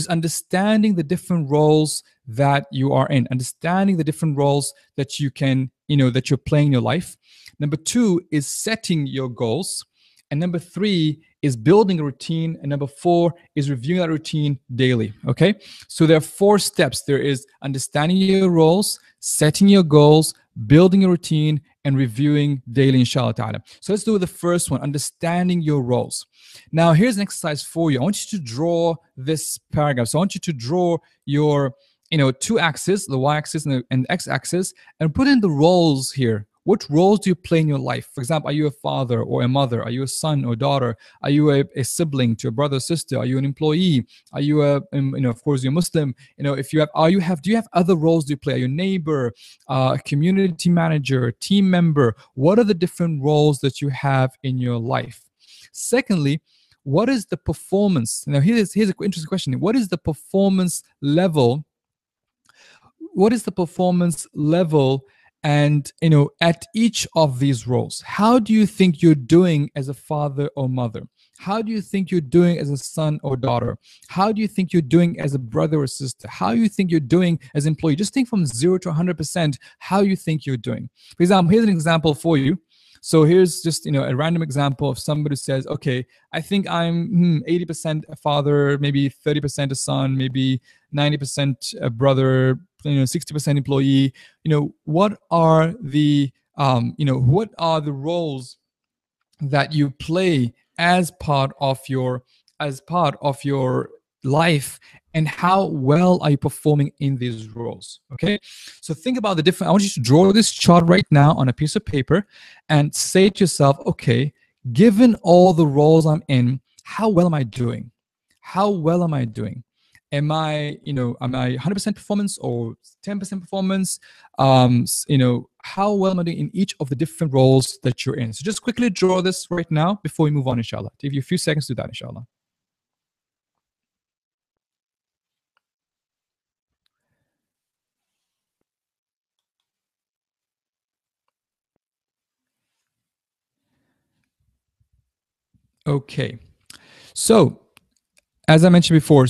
understanding the different roles that you are in, understanding the different roles that you can, that you're playing in your life. Number 2 is setting your goals. And number 3 is building a routine. And number 4 is reviewing that routine daily. Okay, so there are 4 steps. There is understanding your roles, setting your goals, building a routine, and reviewing daily, inshallah ta'ala. So let's do the first one, understanding your roles. Now here's an exercise for you. I want you to draw this paragraph. So I want you to draw your 2 axes, the y-axis and the x-axis, and put in the roles here. What roles do you play in your life? For example, are you a father or a mother? Are you a son or daughter? Are you a sibling to a brother or sister? Are you an employee? Are you of course, you're Muslim. If you have, do you have other roles do you play? Are you a neighbor, community manager, team member? What are the different roles that you have in your life? Secondly, what is the performance? Now, here's an interesting question. What is the performance level? What is the performance level? And at each of these roles, how do you think you're doing as a father or mother? How do you think you're doing as a son or daughter? How do you think you're doing as a brother or sister? How do you think you're doing as an employee? Just think from 0 to 100% how you think you're doing. For example, here's an example for you. So here's just a random example of somebody who says, okay, I think I'm 80% a father, maybe 30% a son, maybe 90% a brother, 60% employee. What are the roles that you play as part of your life, and how well are you performing in these roles? Okay, so think about the different. I want you to draw this chart right now on a piece of paper and say to yourself, okay, given all the roles I'm in, how well am I doing? How well am I doing? Am I 100% performance or 10% performance? How well am I doing in each of the different roles that you're in? So just quickly draw this right now before we move on, inshallah. I'll give you a few seconds to do that, inshallah. Okay. So, as I mentioned before,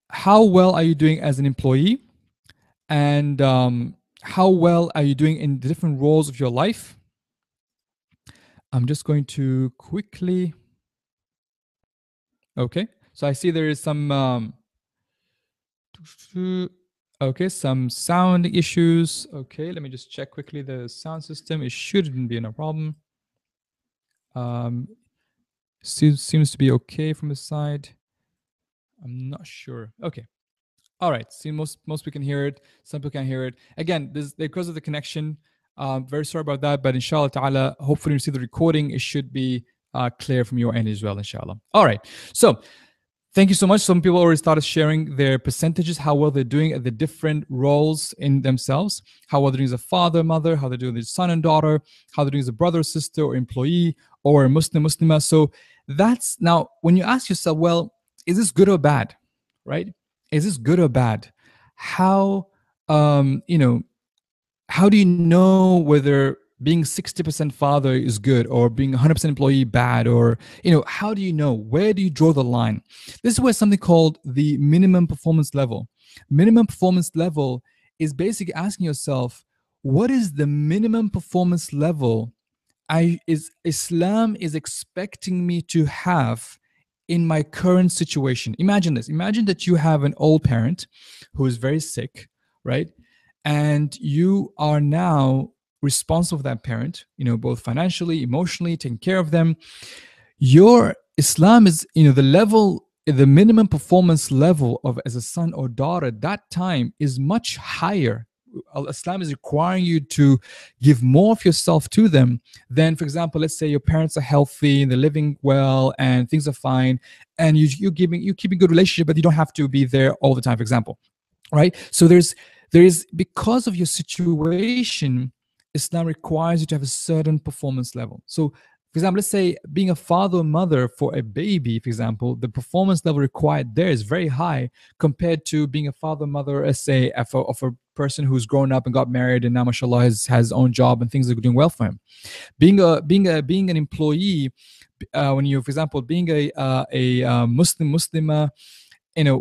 how well are you doing as an employee? And how well are you doing in the different roles of your life? I'm just going to quickly. Okay. So I see there is some. Okay, some sound issues. Okay, let me just check quickly the sound system. It shouldn't be no problem. Seems to be okay from the side. I'm not sure. Okay. All right. See, most people can hear it. Some people can't hear it. Again, this because of the connection. Very sorry about that, but inshallah ta'ala, hopefully you see the recording. It should be clear from your end as well, inshallah. All right. So thank you so much. Some people already started sharing their percentages, how well they're doing at the different roles in themselves, how well they're doing as a father, mother, how they're doing as a son and daughter, how they're doing as a brother, sister, or employee, or a Muslimah. So that's now when you ask yourself, well, is this good or bad, right? Is this good or bad? How, how do you know whether being 60% father is good or being 100% employee bad? Or, how do you know? Where do you draw the line? This is where something called the minimum performance level. Minimum performance level is basically asking yourself, what is the minimum performance level Islam is expecting me to have in my current situation? Imagine this. Imagine that you have an old parent who is very sick, right? And you are now responsible for that parent, both financially, emotionally, taking care of them. Your Islam is, the minimum performance level of as a son or daughter, that time is much higher. Islam is requiring you to give more of yourself to them than, for example, let's say your parents are healthy and they're living well and things are fine, and you're keeping good relationship, but you don't have to be there all the time, for example, right? So there is because of your situation, Islam requires you to have a certain performance level. So for example, let's say being a father or mother for a baby, for example, the performance level required there is very high compared to being a father or mother, let's say, of a person who's grown up and got married and now, mashallah, has his own job and things are doing well for him. Being an employee, when you, for example, being a Muslimah,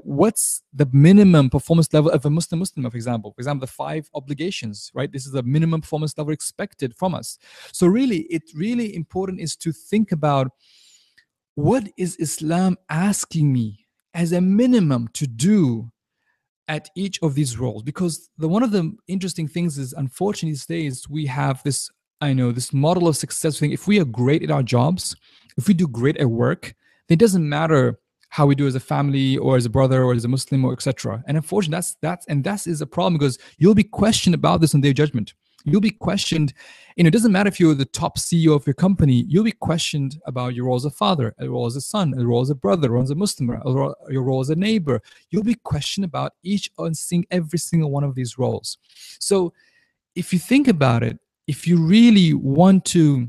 what's the minimum performance level of a Muslim, for example? For example, the 5 obligations, right? This is the minimum performance level expected from us. So really important is to think about, what is Islam asking me as a minimum to do at each of these roles? Because one of the interesting things is, unfortunately, these days we have this model of success thing. If we are great at our jobs, if we do great at work, then it doesn't matter how we do as a family or as a brother or as a Muslim or etc. And unfortunately, that is a problem, because you'll be questioned about this on Day of Judgment. You'll be questioned. It doesn't matter if you're the top CEO of your company. You'll be questioned about your role as a father, your role as a son, your role as a brother, your role as a Muslim, your role as a neighbor. You'll be questioned about every single one of these roles. So if you think about it, if you really want to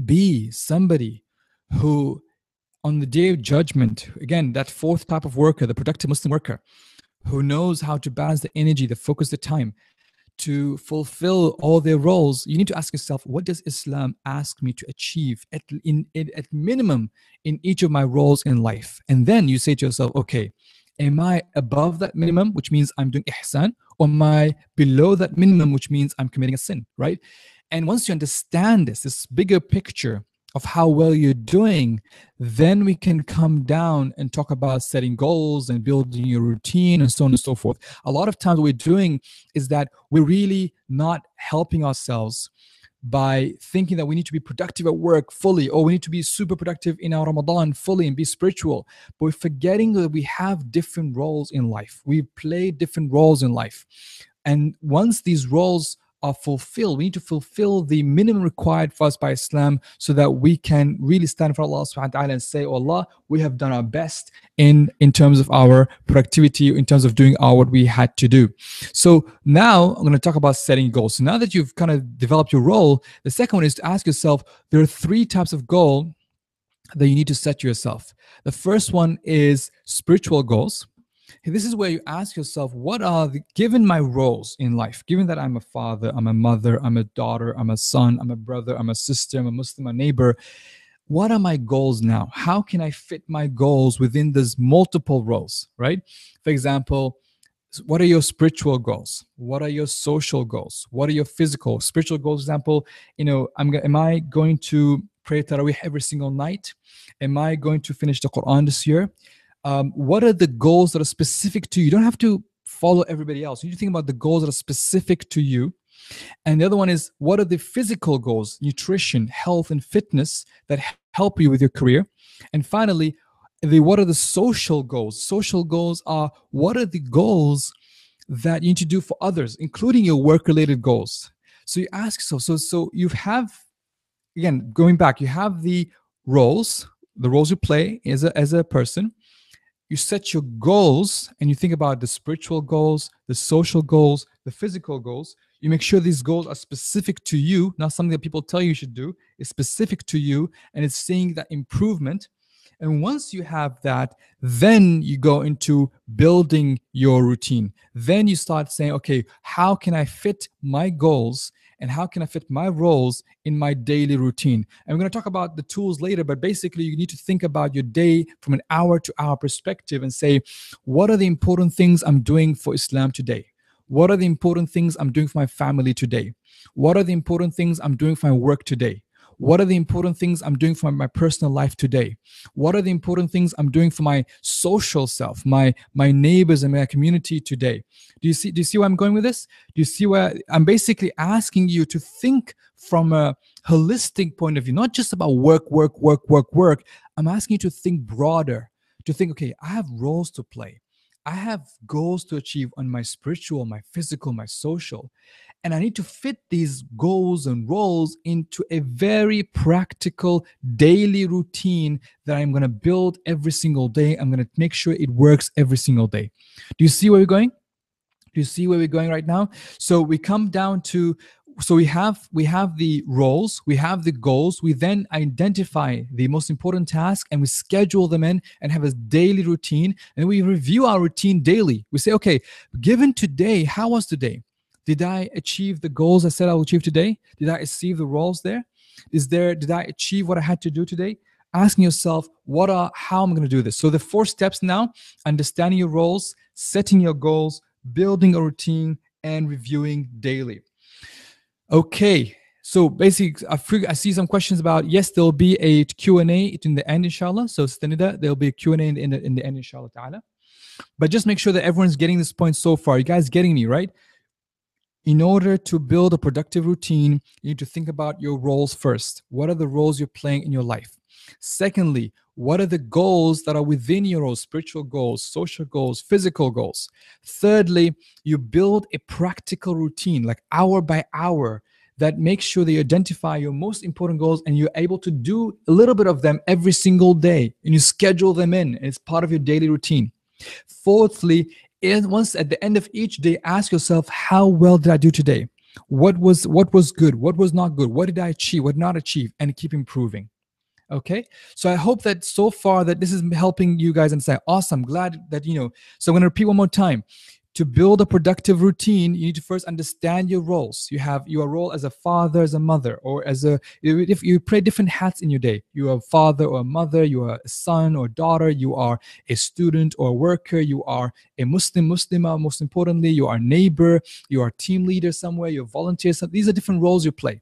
be somebody who, on the Day of Judgment, again, that 4th type of worker, the productive Muslim worker, who knows how to balance the energy, the focus, the time to fulfill all their roles, you need to ask yourself, what does Islam ask me to achieve at minimum in each of my roles in life? And then you say to yourself, okay, am I above that minimum, which means I'm doing ihsan, or am I below that minimum, which means I'm committing a sin, right? And once you understand this bigger picture of how well you're doing, then we can come down and talk about setting goals and building your routine and so on and so forth. A lot of times what we're doing is that we're really not helping ourselves by thinking that we need to be productive at work fully, or we need to be super productive in our Ramadan fully and be spiritual. But we're forgetting that we have different roles in life. We play different roles in life. And once these roles are fulfilled. We need to fulfill the minimum required for us by Islam so that we can really stand for Allah subhanahu wa ta'ala and say, oh Allah, we have done our best in terms of our productivity, in terms of doing what we had to do. So now I'm going to talk about setting goals. So now that you've kind of developed your role, the second one is to ask yourself, there are 3 types of goal that you need to set yourself. The first one is spiritual goals. This is where you ask yourself, what are given my roles in life, given that I'm a father, I'm a mother, I'm a daughter, I'm a son, I'm a brother, I'm a sister, I'm a Muslim, a neighbor, what are my goals now? How can I fit my goals within these multiple roles, right? For example, what are your spiritual goals? What are your social goals? What are your physical? Spiritual goals, example, am I going to pray Taraweeh every single night? Am I going to finish the Quran this year? What are the goals that are specific to you? You don't have to follow everybody else. You need to think about the goals that are specific to you. And the other one is, what are the physical goals, nutrition, health, and fitness that help you with your career? And finally, what are the social goals? Social goals are, what are the goals that you need to do for others, including your work-related goals? So you ask yourself, so you have, again, going back, you have the roles you play as a person. You set your goals and you think about the spiritual goals, the social goals, the physical goals. You make sure these goals are specific to you, not something that people tell you should do. It's specific to you, and it's seeing that improvement. And once you have that, then you go into building your routine. Then you start saying, okay, how can I fit my goals and how can I fit my roles in my daily routine? And we're going to talk about the tools later, but basically you need to think about your day from an hour-to-hour perspective and say, what are the important things I'm doing for Islam today? What are the important things I'm doing for my family today? What are the important things I'm doing for my work today? What are the important things I'm doing for my personal life today? What are the important things I'm doing for my social self, my neighbors and my community today? Do you see where I'm going with this? Do you see where I'm basically asking you to think from a holistic point of view, not just about work. I'm asking you to think broader, to think, okay, I have roles to play. I have goals to achieve on my spiritual, my physical, my social. And I need to fit these goals and roles into a very practical daily routine that I'm going to build every single day. I'm going to make sure it works every single day. Do you see where we're going? Do you see where we're going right now? So we come down to, so we have the roles, we have the goals, we then identify the most important tasks and we schedule them in and have a daily routine, and we review our routine daily. We say, okay, given today, how was today? Did I achieve the goals I said I will achieve today? Did I achieve the roles there? Did I achieve what I had to do today? Asking yourself, how am I going to do this? So the 4 steps now: understanding your roles, setting your goals, building a routine, and reviewing daily. Okay, so basically, I see some questions about, yes, there'll be a Q&A in the end, inshallah. So Stanida, there'll be a Q&A in the end, inshallah ta'ala. But just make sure that everyone's getting this point so far. You guys getting me, right? In order to build a productive routine, you need to think about your roles first. What are the roles you're playing in your life? Secondly, what are the goals that are within your roles? Spiritual goals, social goals, physical goals. Thirdly, you build a practical routine, like hour by hour, that makes sure that you identify your most important goals and you're able to do a little bit of them every single day, and you schedule them in, and it's part of your daily routine. Fourthly, once at the end of each day, ask yourself, how well did I do today? What was good? What was not good? What did I achieve? What did not achieve? And keep improving. Okay, so I hope that so far that this is helping you guys understand. Awesome, glad that So I'm going to repeat one more time. To build a productive routine, you need to first understand your roles. You have your role as a father, as a mother, or if you play different hats in your day. You are a father or a mother, you are a son or daughter, you are a student or a worker, you are a Muslimah, most importantly, you are a neighbor, you are a team leader somewhere, you're a volunteer. So these are different roles you play.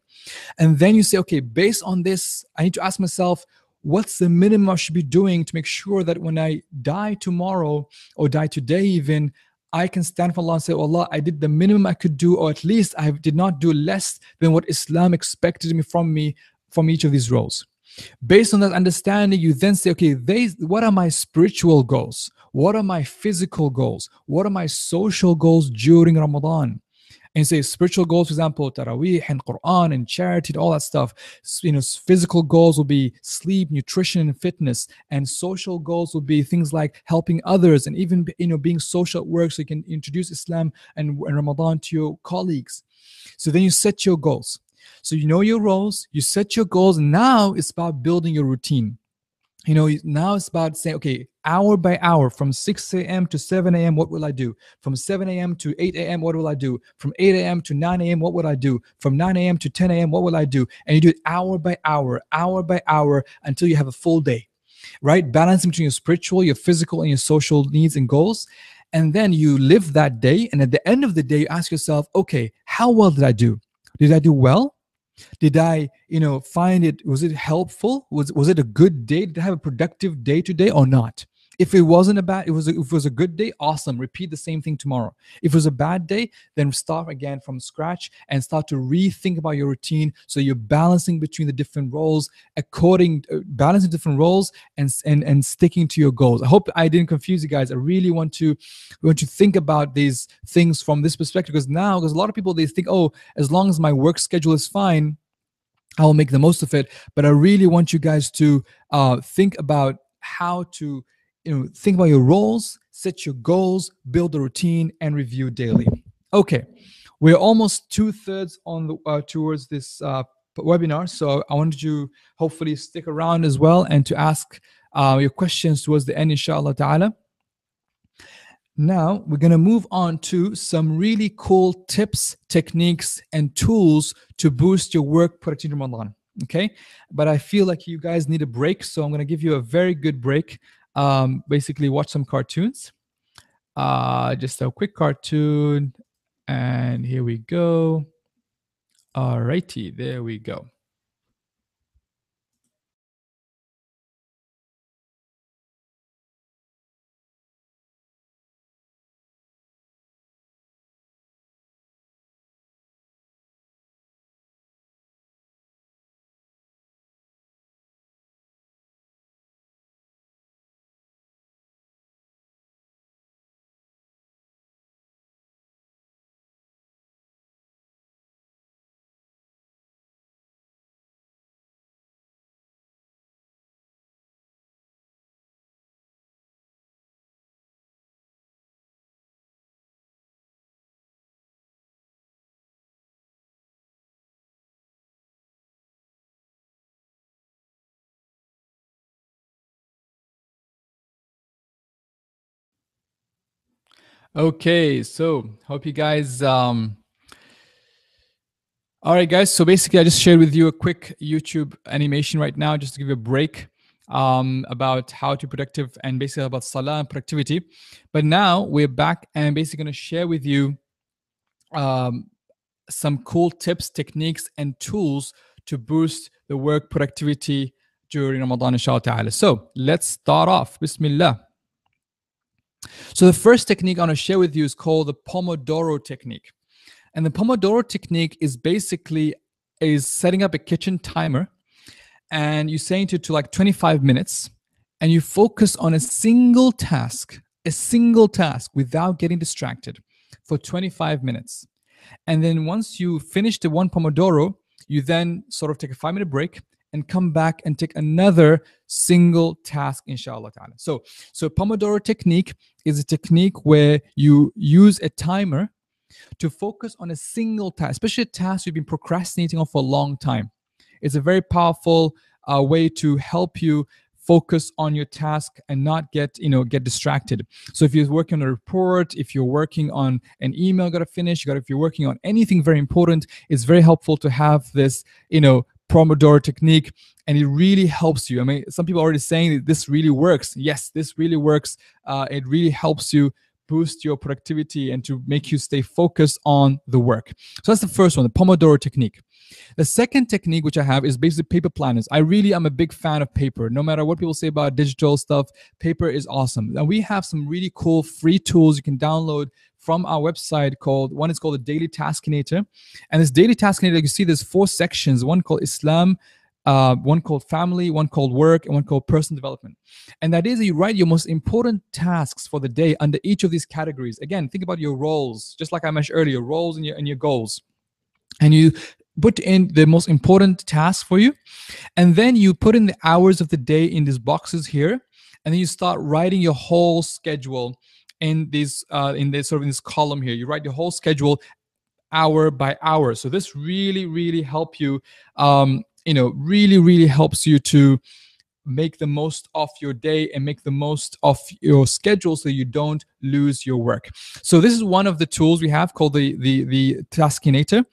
And then you say, okay, based on this, I need to ask myself, what's the minimum I should be doing to make sure that when I die tomorrow or die today even, I can stand for Allah and say, oh Allah, I did the minimum I could do, or at least I did not do less than what Islam expected from each of these roles. Based on that understanding, you then say, okay, what are my spiritual goals? What are my physical goals? What are my social goals during Ramadan? And say spiritual goals, for example, Taraweeh and Quran and charity and all that stuff. Physical goals will be sleep, nutrition, and fitness. And social goals will be things like helping others and even being social at work, so you can introduce Islam and Ramadan to your colleagues. So then you set your goals. So you know your roles, you set your goals. Now it's about building your routine. Now it's about saying, okay, hour by hour, from 6 a.m. to 7 a.m., what will I do? From 7 a.m. to 8 a.m., what will I do? From 8 a.m. to 9 a.m., what will I do? From 9 a.m. to 10 a.m., what will I do? And you do it hour by hour until you have a full day, right? Balancing between your spiritual, your physical, and your social needs and goals. And then you live that day. And at the end of the day, you ask yourself, okay, how well did I do? Did I do well? Did I, find it, was it helpful? Was it a good day? Did I have a productive day today or not? If it wasn't if it was a good day, awesome. Repeat the same thing tomorrow. If it was a bad day, then start again from scratch and start to rethink about your routine. So you're balancing between the different roles, balancing different roles and sticking to your goals. I hope I didn't confuse you guys. I really want to think about these things from this perspective, because a lot of people, they think, oh, as long as my work schedule is fine, I will make the most of it. But I really want you guys to think about how to think about your roles, set your goals, build a routine, and review daily. Okay, we're almost 2/3 on the towards this webinar, so I wanted you to hopefully stick around as well and to ask your questions towards the end, inshallah ta'ala. Now we're going to move on to some really cool tips, techniques, and tools to boost your work productivity in Ramadan. Okay, but I feel like you guys need a break, so I'm going to give you a very good break. Basically, watch some cartoons. Just a quick cartoon, and here we go. Alrighty, there we go. Okay, so hope you guys all right, guys. So basically, I just shared with you a quick YouTube animation right now, just to give you a break about how to be productive and basically about salah and productivity. But now we're back and basically going to share with you some cool tips, techniques, and tools to boost the work productivity during Ramadan, inshallah ta'ala. So let's start off. Bismillah. So the first technique I want to share with you is called the Pomodoro technique. And the Pomodoro technique is basically setting up a kitchen timer, and you saying to like 25 minutes, and you focus on a single task without getting distracted for 25 minutes. And then once you finish the one Pomodoro, you then sort of take a 5-minute break and come back and take another single task, inshallah ta'ala. So Pomodoro technique is a technique where you use a timer to focus on a single task, especially a task you've been procrastinating on for a long time. It's a very powerful way to help you focus on your task and not get distracted. So if you're working on a report, if you're working on an email you got to finish, if you're working on anything very important, it's very helpful to have this Pomodoro technique, and it really helps you. I mean, some people are already saying that this really works. Yes, this really works. It really helps you boost your productivity and to make you stay focused on the work. So that's the first one, the Pomodoro technique. The second technique which I have is basically paper planners. I really am a big fan of paper. No matter what people say about digital stuff, paper is awesome. And we have some really cool free tools you can download from our website. One is called the Daily Taskinator. And this Daily Taskinator, you see there's 4 sections. One called Islam, one called family, one called work, and one called personal development. And that is, you write your most important tasks for the day under each of these categories. Again, think about your roles, just like I mentioned earlier, roles and your goals. And you put in the most important task for you, and then you put in the hours of the day in these boxes here, and then you start writing your whole schedule in this in this column here. You write your whole schedule hour by hour. So this really help you, really helps you to make the most of your day and make the most of your schedule so you don't lose your work. So this is one of the tools we have called the Taskinator.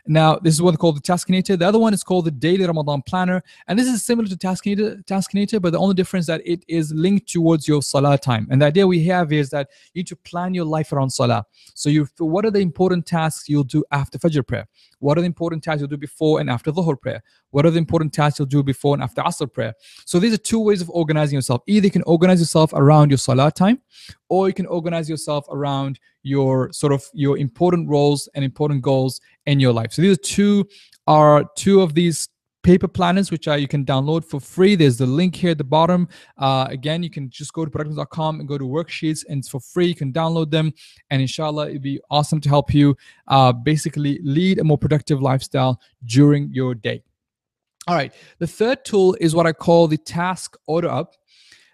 Now, this is one called the Taskinator. The other one is called the Daily Ramadan Planner. And this is similar to Taskinator, but the only difference that it is linked towards your Salah time. And the idea we have is that you need to plan your life around Salah. So what are the important tasks you'll do after Fajr prayer? What are the important tasks you'll do before and after Dhuhr prayer? What are the important tasks you'll do before and after Asr prayer? So these are two ways of organizing yourself. Either you can organize yourself around your Salah time, or you can organize yourself around your your important roles and important goals in your life. So these are two of these paper planners, which you can download for free. There's the link here at the bottom. Again, you can just go to productivity.com and go to worksheets, and it's for free. You can download them, and inshallah, it'd be awesome to help you basically lead a more productive lifestyle during your day. All right, the third tool is what I call the task order up.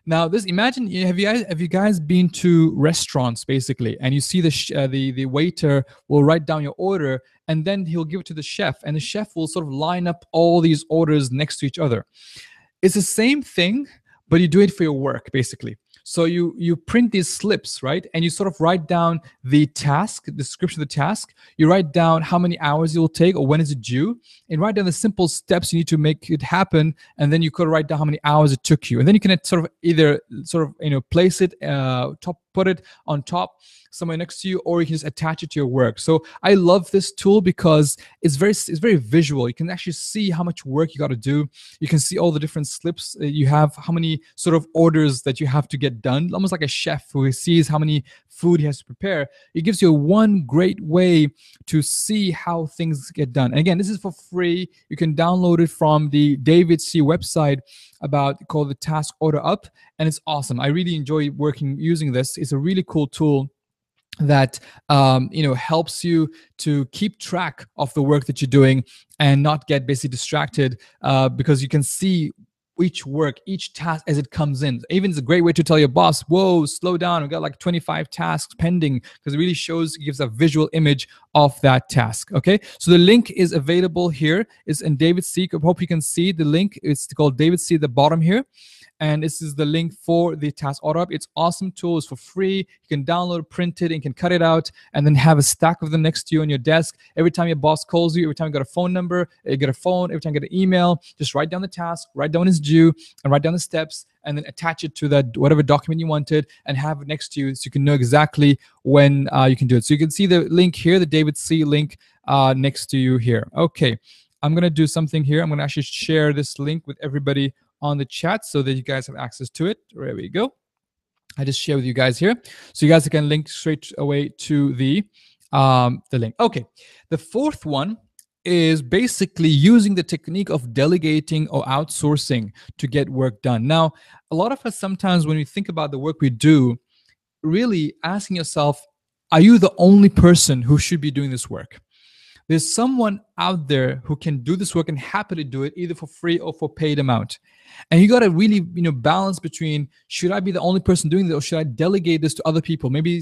Now, imagine, have you guys been to restaurants basically, and you see the waiter will write down your order, and then he'll give it to the chef, and the chef will sort of line up all these orders next to each other. It's the same thing, but you do it for your work basically. So you print these slips, right? And you sort of write down the task, the description of the task. You write down how many hours it will take or when is it due, and write down the simple steps you need to make it happen. And then you could write down how many hours it took you. And then you can sort of either place it, put it on top somewhere next to you, or you can just attach it to your work. So I love this tool because it's very visual. You can actually see how much work you got to do. You can see all the different slips you have, how many sort of orders that you have to get done, almost like a chef who sees how many food he has to prepare. It gives you one great way to see how things get done. And again, this is for free. You can download it from the David C website called the Task Order Up, and it's awesome. I really enjoy using this. It's a really cool tool that helps you to keep track of the work that you're doing and not get basically distracted, because you can see each task as it comes in. Even it's a great way to tell your boss, whoa, slow down, we've got like 25 tasks pending, because it really gives a visual image of that task. Okay, so the link is available here. It's in David C. I hope you can see the link. It's called David C at the bottom here. And this is the link for the Task Order Up. It's awesome tool. It's for free. You can download, print it, and you can cut it out, and then have a stack of them next to you on your desk. Every time your boss calls you, every time you got a phone number, you get a phone, every time you get an email, just write down the task, write down its due, and write down the steps, and then attach it to that whatever document you wanted, and have it next to you so you can know exactly when you can do it. So you can see the link here, the David C link next to you here. Okay, I'm going to do something here. I'm going to actually share this link with everybody on the chat so that you guys have access to it. There we go. I just share with you guys here, so you guys can link straight away to the link. Okay, the fourth one is basically using the technique of delegating or outsourcing to get work done. Now, a lot of us sometimes when we think about the work we do, really asking yourself, are you the only person who should be doing this work? There's someone out there who can do this work and happily do it either for free or for paid amount. And you got to really, balance between, should I be the only person doing this, or should I delegate this to other people? Maybe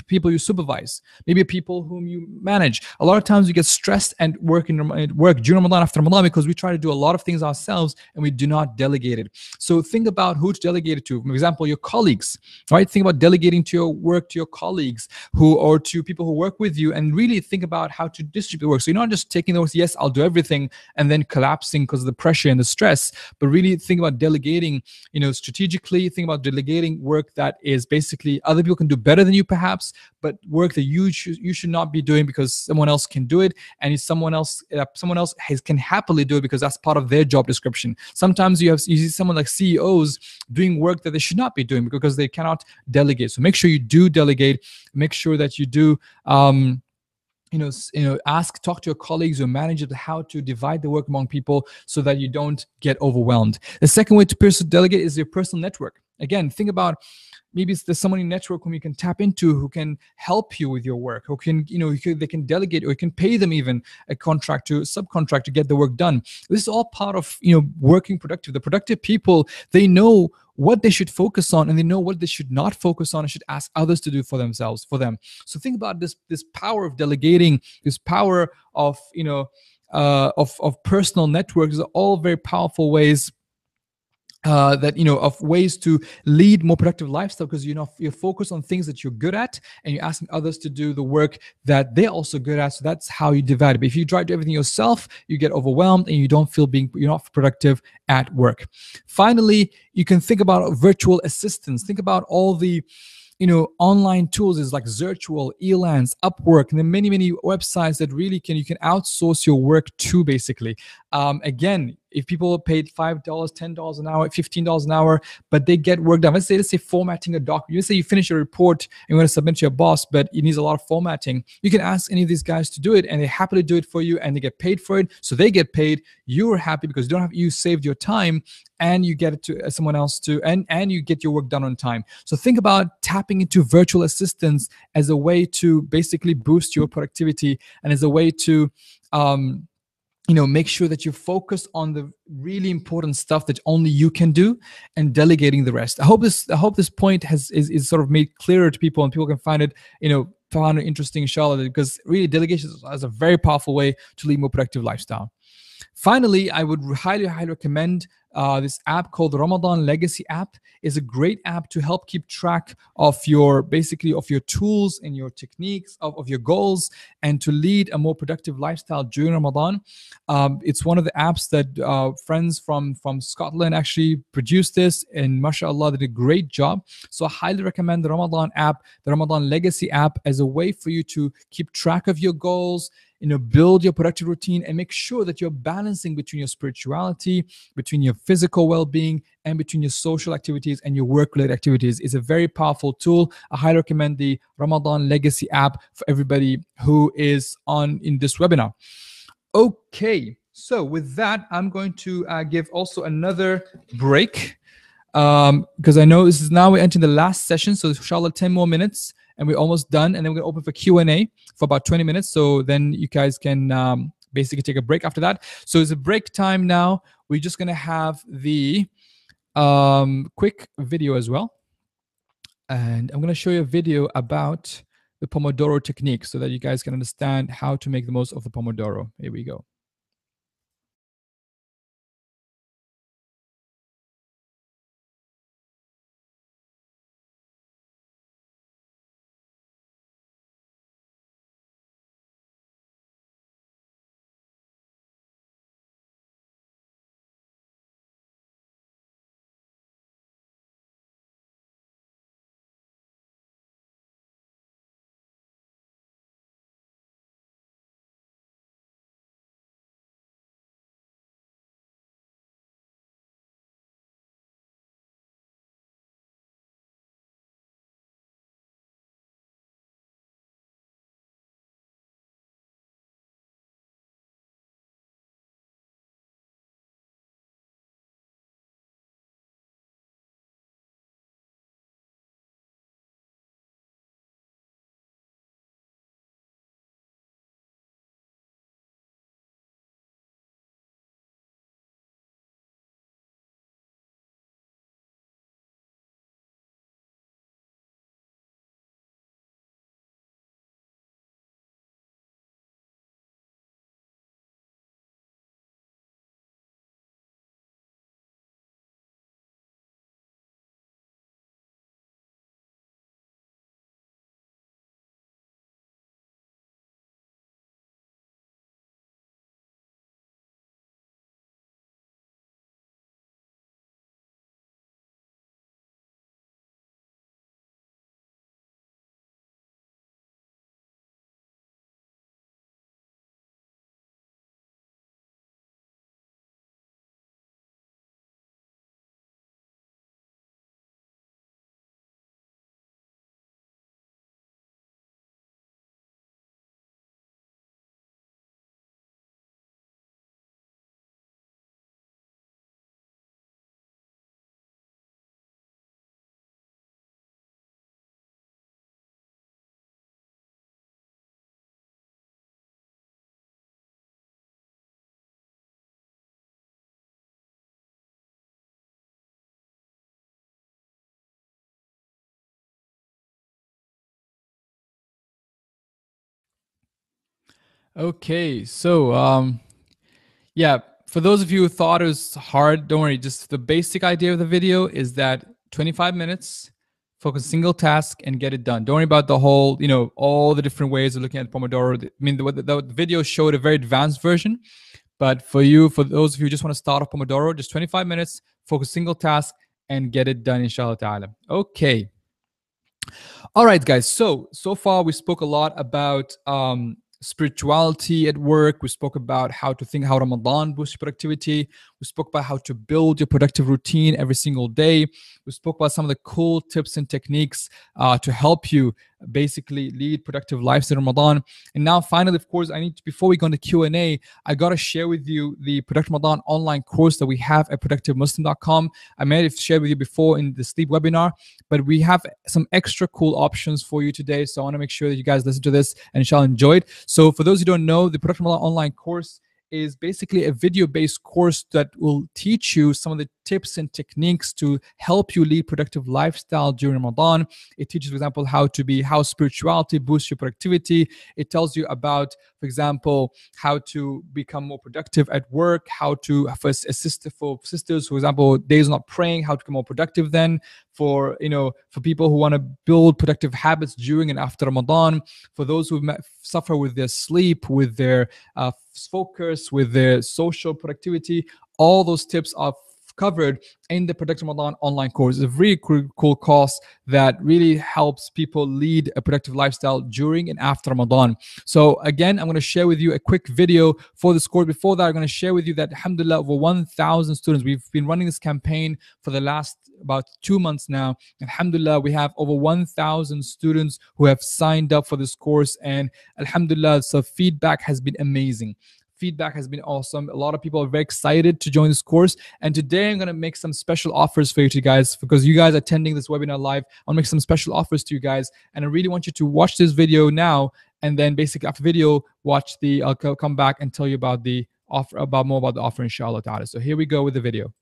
people you supervise, maybe people whom you manage. A lot of times we get stressed and work during Ramadan, after Ramadan, because we try to do a lot of things ourselves and we do not delegate it. So think about who to delegate it to. For example, your colleagues, right? Think about delegating to your work to your colleagues or to people who work with you, and really think about how to distribute the work. So you're not just taking the work, yes, I'll do everything, and then collapsing because of the pressure and the stress, but really think about delegating, strategically. Think about delegating work that is basically other people can do better than you perhaps, but work that you should not be doing because someone else can do it, and someone else can happily do it because that's part of their job description. Sometimes you see someone like CEOs doing work that they should not be doing because they cannot delegate. So make sure you do delegate. Make sure that you do talk to your colleagues or managers how to divide the work among people so that you don't get overwhelmed. The second way to delegate is your personal network. Again, think about, maybe there's someone in your network whom you can tap into who can help you with your work, who can, they can delegate, or you can pay them even a subcontract to get the work done. This is all part of, working productive. The productive people, they know what they should focus on, and they know what they should not focus on and should ask others to do for them. So think about this power of delegating, this power of, of personal networks. Are all very powerful ways of ways to lead more productive lifestyle, because you're focused on things that you're good at, and you're asking others to do the work that they're also good at. So that's how you divide it. But if you try to do everything yourself, you get overwhelmed and you're not productive at work. Finally, you can think about virtual assistants. Think about all the online tools is like Zirtual, Elance, Upwork, and then many websites that really you can outsource your work to, basically. Again, if people paid $5, $10 an hour, $15 an hour, but they get work done. Let's say formatting a document. Let's say you finish a report and you want to submit to your boss, but it needs a lot of formatting. You can ask any of these guys to do it, and they happily do it for you, and they get paid for it. So they get paid. You're happy because you saved your time, and you get it to someone else too, and you get your work done on time. So think about tapping into virtual assistants as a way to basically boost your productivity, and as a way to make sure that you focus on the really important stuff that only you can do, and delegating the rest. I hope this point is sort of made clearer to people, and people can find it interesting, inshallah, because really delegation is a very powerful way to lead more productive lifestyle. Finally, I would highly recommend this app called the Ramadan Legacy app. Is a great app to help keep track of your tools and your techniques, of your goals, and to lead a more productive lifestyle during Ramadan. It's one of the apps that friends from Scotland actually produced this, and mashallah, they did a great job. So I highly recommend the Ramadan app, the Ramadan Legacy app, as a way for you to keep track of your goals, build your productive routine, and make sure that you're balancing between your spirituality, between your physical well-being, and between your social activities and your work-related activities. It's a very powerful tool. I highly recommend the Ramadan Legacy app for everybody who is in this webinar. Okay, so with that, I'm going to give also another break, because I know we're entering the last session, so inshallah 10 more minutes and we're almost done, and then we're going to open for Q&A for about 20 minutes, so then you guys can basically take a break after that. So it's a break time now. We're just going to have the quick video as well, and I'm going to show you a video about the Pomodoro technique so that you guys can understand how to make the most of the Pomodoro. Here we go. Okay, so yeah, for those of you who thought it was hard, don't worry. Just the basic idea of the video is that 25 minutes, focus single task and get it done. Don't worry about the whole, all the different ways of looking at Pomodoro. I mean, the video showed a very advanced version, but for those of you who just want to start off Pomodoro, just 25 minutes, focus single task and get it done, inshallah ta'ala. Okay. All right, guys. So far we spoke a lot about spirituality at work. We spoke about how to think how Ramadan boosts productivity. We spoke about how to build your productive routine every single day. We spoke about some of the cool tips and techniques to help you basically lead productive lives in Ramadan. And now, finally, of course, before we go into Q&A, I got to share with you the Productive Ramadan online course that we have at productivemuslim.com. I may have shared with you before in the sleep webinar, but we have some extra cool options for you today. So I want to make sure that you guys listen to this and inshallah enjoy it. So for those who don't know, the Productive Ramadan online course is basically a video-based course that will teach you some of the tips and techniques to help you lead productive lifestyle during Ramadan. It teaches, for example, how spirituality boosts your productivity. It tells you about, for example, how to become more productive at work, how to assist for sisters, for example, days not praying, how to become more productive then, for people who want to build productive habits during and after Ramadan, for those who suffer with their sleep, with their focus, with their social productivity. All those tips are covered in the Productive Ramadan online course. It's a really cool course that really helps people lead a productive lifestyle during and after Ramadan. So again, I'm going to share with you a quick video for this course. Before that, I'm going to share with you that alhamdulillah, over 1,000 students, we've been running this campaign for the last about 2 months now. Alhamdulillah, we have over 1,000 students who have signed up for this course, and alhamdulillah, so feedback has been amazing. Feedback has been awesome. A lot of people are very excited to join this course. And today I'm going to make some special offers for you guys, because you guys are attending this webinar live. I'll make some special offers to you guys. And I really want you to watch this video now. And then basically after the video, I'll come back and tell you about the offer, more about the offer, inshallah ta'ala. So here we go with the video.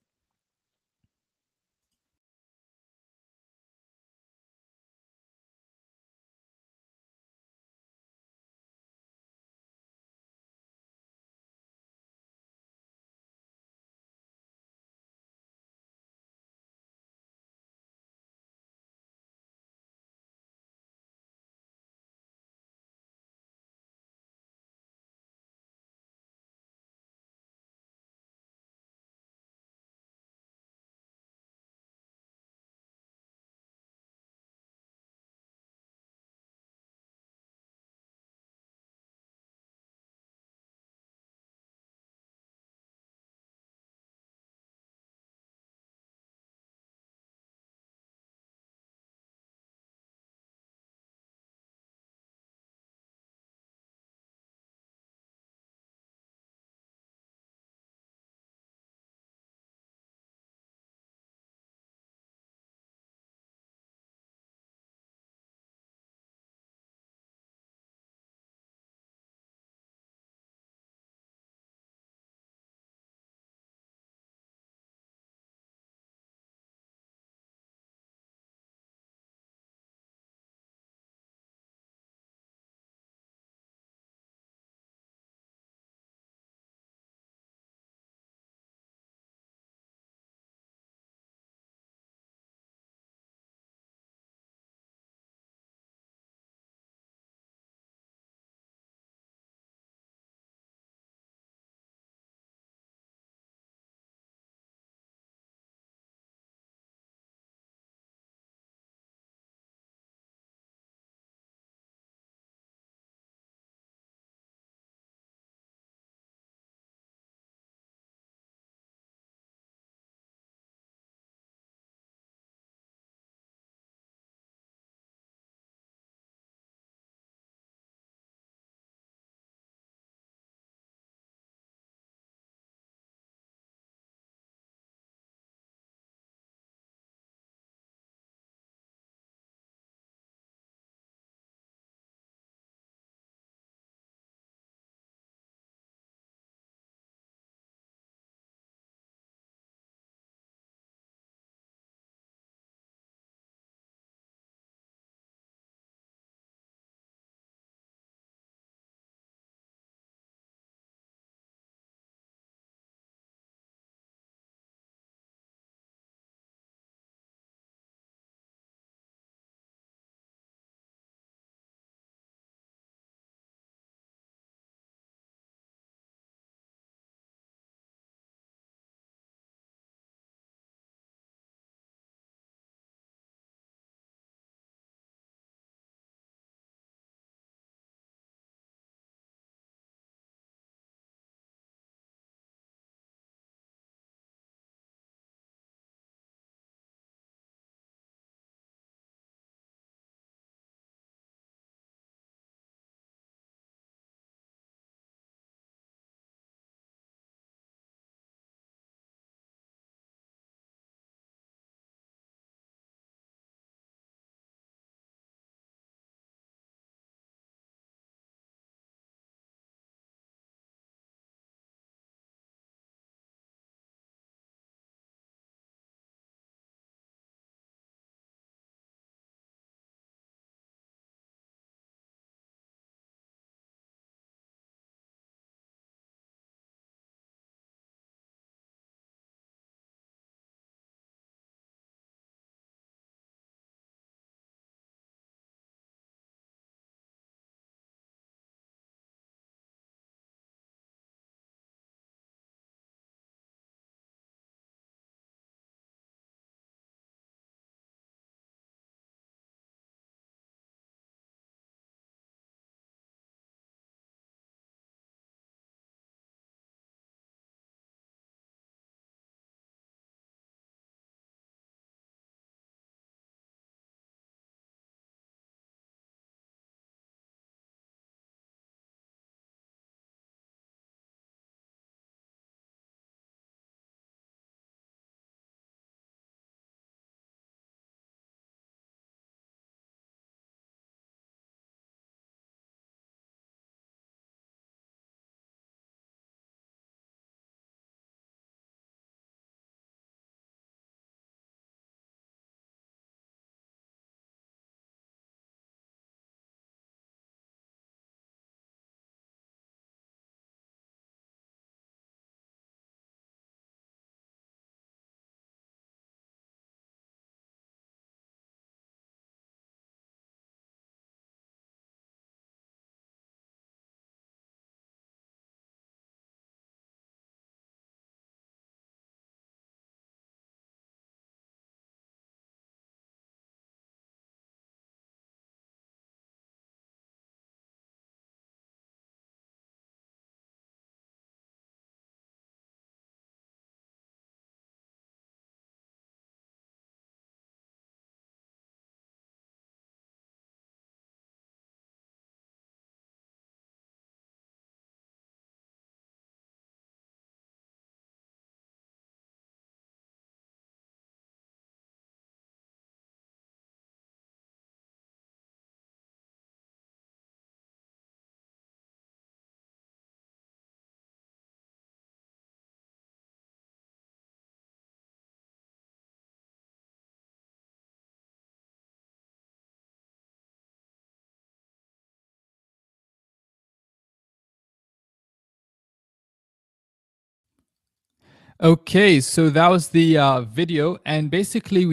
Okay, so that was the video, and basically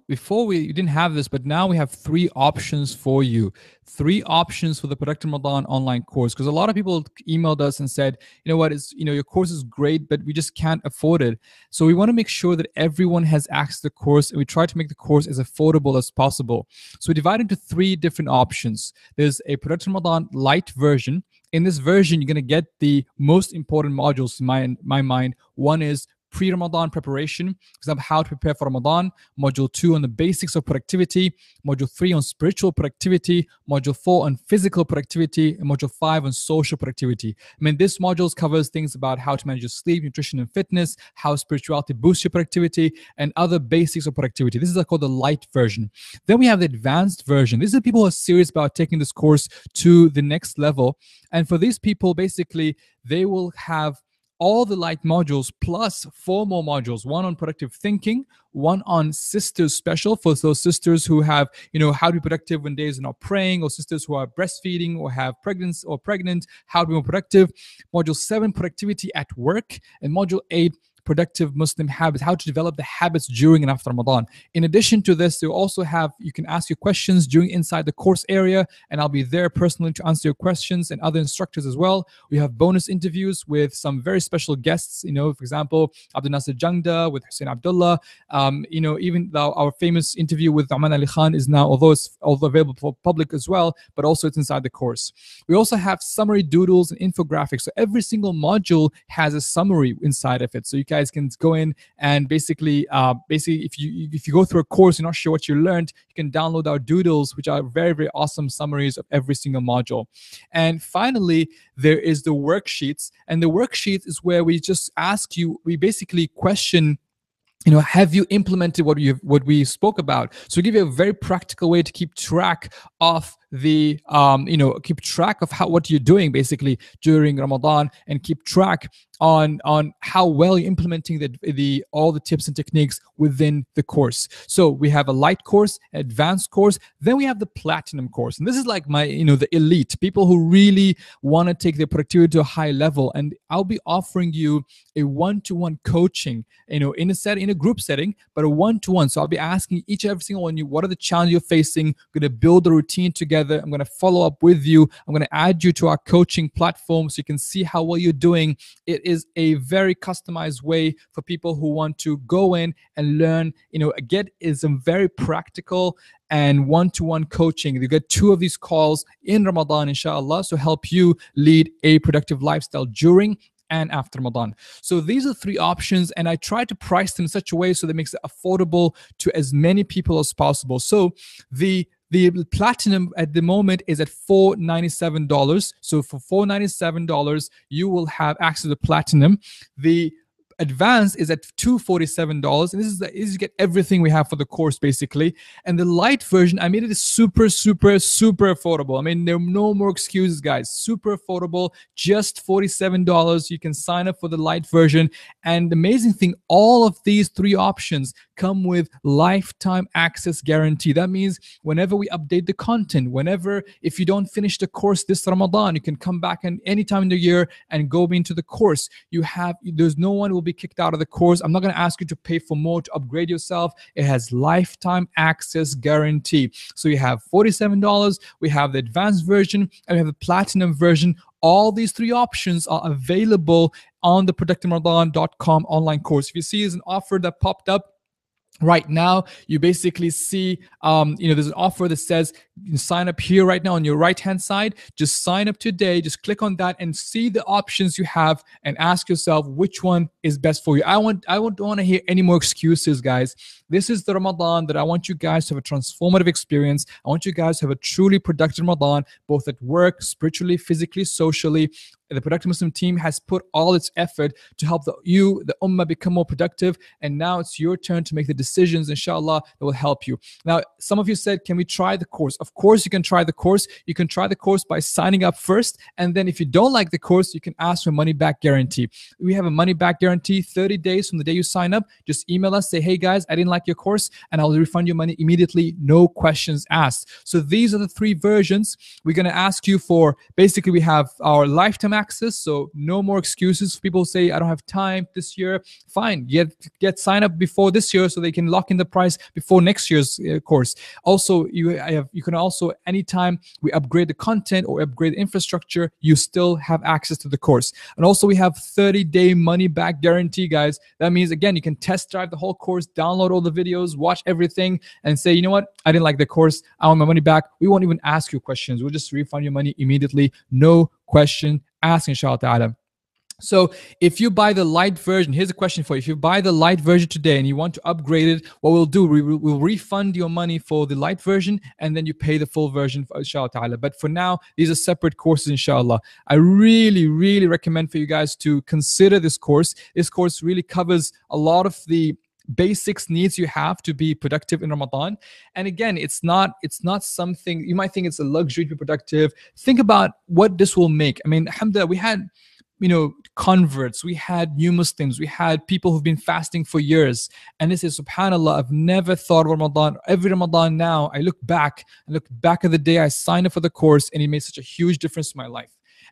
before we didn't have this, but now we have 3 options for you. 3 options for the Productive Ramadan online course, because a lot of people emailed us and said, you know what, your course is great, but we just can't afford it. So we want to make sure that everyone has access to the course, and we try to make the course as affordable as possible. So we divide into 3 different options. There's a Productive Ramadan light version. In this version, you're going to get the most important modules in my mind. One is pre-Ramadan preparation, for example, how to prepare for Ramadan. Module 2 on the basics of productivity. Module 3 on spiritual productivity. Module 4 on physical productivity. And Module 5 on social productivity. I mean, this module covers things about how to manage your sleep, nutrition, and fitness, how spirituality boosts your productivity, and other basics of productivity. This is called the light version. Then we have the advanced version. These are people who are serious about taking this course to the next level. And for these people, basically, they will have all the light modules plus 4 more modules, one on productive thinking, one on sisters special for those sisters who have, how to be productive when days are not praying, or sisters who are breastfeeding or have pregnant, how to be more productive. Module 7, productivity at work, and module 8, productive Muslim habits, how to develop the habits during and after Ramadan. In addition to this, you can ask your questions inside the course area, and I'll be there personally to answer your questions, and other instructors as well. We have bonus interviews with some very special guests, for example, Abdul Nasser Jangda with Hussein Abdullah. Even though our famous interview with Aman Ali Khan is now, although it's also available for public as well, but also it's inside the course. We also have summary doodles and infographics. So every single module has a summary inside of it. So you guys can go in and basically if you go through a course, you're not sure what you learned, you can download our doodles, which are very, very awesome summaries of every single module. And finally, there is the worksheets, and the worksheet is where we just ask you, we basically question, have you implemented what we spoke about? So we give you a very practical way to keep track of what you're doing basically during Ramadan, and keep track on how well you're implementing all the tips and techniques within the course. So we have a light course, advanced course, then we have the platinum course, and this is like the elite people who really want to take their productivity to a high level. And I'll be offering you a one-to-one coaching, in a group setting, but a one-to-one. So I'll be asking each and every single one of you, what are the challenges you're facing? I'm going to build a routine together. I'm going to follow up with you. I'm going to add you to our coaching platform so you can see how well you're doing. It is a very customized way for people who want to go in and learn, get some very practical and one-to-one coaching. You get 2 of these calls in Ramadan, inshallah, to help you lead a productive lifestyle during and after Ramadan. So these are 3 options, and I try to price them in such a way so that it makes it affordable to as many people as possible. So the platinum at the moment is at $497. So for $497, you will have access to platinum. The advanced is at $247, and this is you get everything we have for the course basically. And the light version, I made it super, super, super affordable. I mean, there are no more excuses, guys. Super affordable, just $47. You can sign up for the light version. And the amazing thing, all of these 3 options come with lifetime access guarantee. That means whenever we update the content, if you don't finish the course this Ramadan, you can come back and anytime in the year and go into the course. There's no one will be kicked out of the course. I'm not going to ask you to pay for more to upgrade yourself. It has lifetime access guarantee. So you have $47, we have the advanced version, and we have the platinum version. All these 3 options are available on the productiveramadan.com online course. If you see there's an offer that popped up right now, you basically see, there's an offer that says you can sign up here right now on your right-hand side. Just sign up today. Just click on that and see the options you have and ask yourself which one is best for you. I don't want to hear any more excuses, guys. This is the Ramadan that I want you guys to have a transformative experience. I want you guys to have a truly productive Ramadan, both at work, spiritually, physically, socially. The Productive Muslim team has put all its effort to help the ummah become more productive. And now it's your turn to make the decisions, inshallah, that will help you. Now, some of you said, can we try the course? Of course, you can try the course. You can try the course by signing up first. And then if you don't like the course, you can ask for a money-back guarantee. We have a money-back guarantee 30 days from the day you sign up. Just email us, say, hey, guys, I didn't like your course, and I'll refund your money immediately. No questions asked. So these are the 3 versions. We're going to ask you for, basically, we have our lifetime access. So no more excuses. People say, I don't have time this year. Fine, get signed up before this year so they can lock in the price before next year's course. Also, you can also, anytime we upgrade the content or upgrade the infrastructure, you still have access to the course. And also we have 30-day money back guarantee, guys. That means, again, you can test drive the whole course, download all the videos, watch everything, and say, you know what, I didn't like the course, I want my money back. We won't even ask you questions. We'll just refund your money immediately. No question asked, inshallah ta'ala. So if you buy the light version, here's a question for you. If you buy the light version today and you want to upgrade it, what we'll do, we'll refund your money for the light version, and then you pay the full version, inshallah ta'ala. But for now, these are separate courses, inshallah. I really, really recommend for you guys to consider this course. This course really covers a lot of the basics needs you have to be productive in Ramadan. And again, it's not something you might think it's a luxury to be productive. Think about what this will make. I mean, alhamdulillah, we had converts, we had new Muslims, we had people who've been fasting for years, and this is, subhanallah, I've never thought of Ramadan. Every Ramadan now, I look back at the day I signed up for the course, and it made such a huge difference to my life.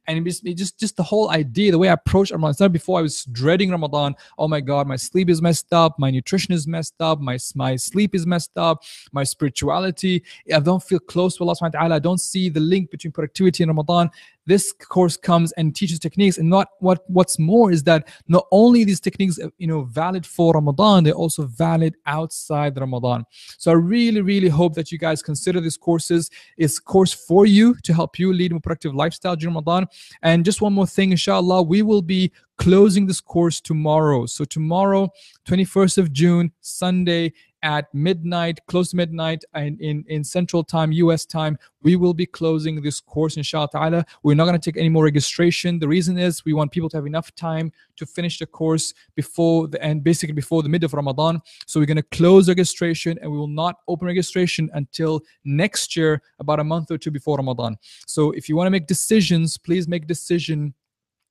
And it just the whole idea, the way I approached Ramadan. It's not before I was dreading Ramadan. Oh my God, my sleep is messed up, my nutrition is messed up, my sleep is messed up, my spirituality, I don't feel close to Allah subhanahu wa ta'ala. I don't see the link between productivity and Ramadan. This course comes and teaches techniques, and what's more is that not only these techniques valid for Ramadan, they're also valid outside Ramadan. So I really, really hope that you guys consider these courses. It's a course for you to help you lead a more productive lifestyle during Ramadan. And just one more thing, inshallah, we will be closing this course tomorrow. So tomorrow, 21st of June, Sunday, at midnight, close to midnight, and in Central Time, US time, we will be closing this course, inshallah ta'ala. We're not going to take any more registration. The reason is we want people to have enough time to finish the course before the mid of Ramadan. So we're going to close registration, and we will not open registration until next year, about a month or two before Ramadan. So if you want to make decisions, please make decision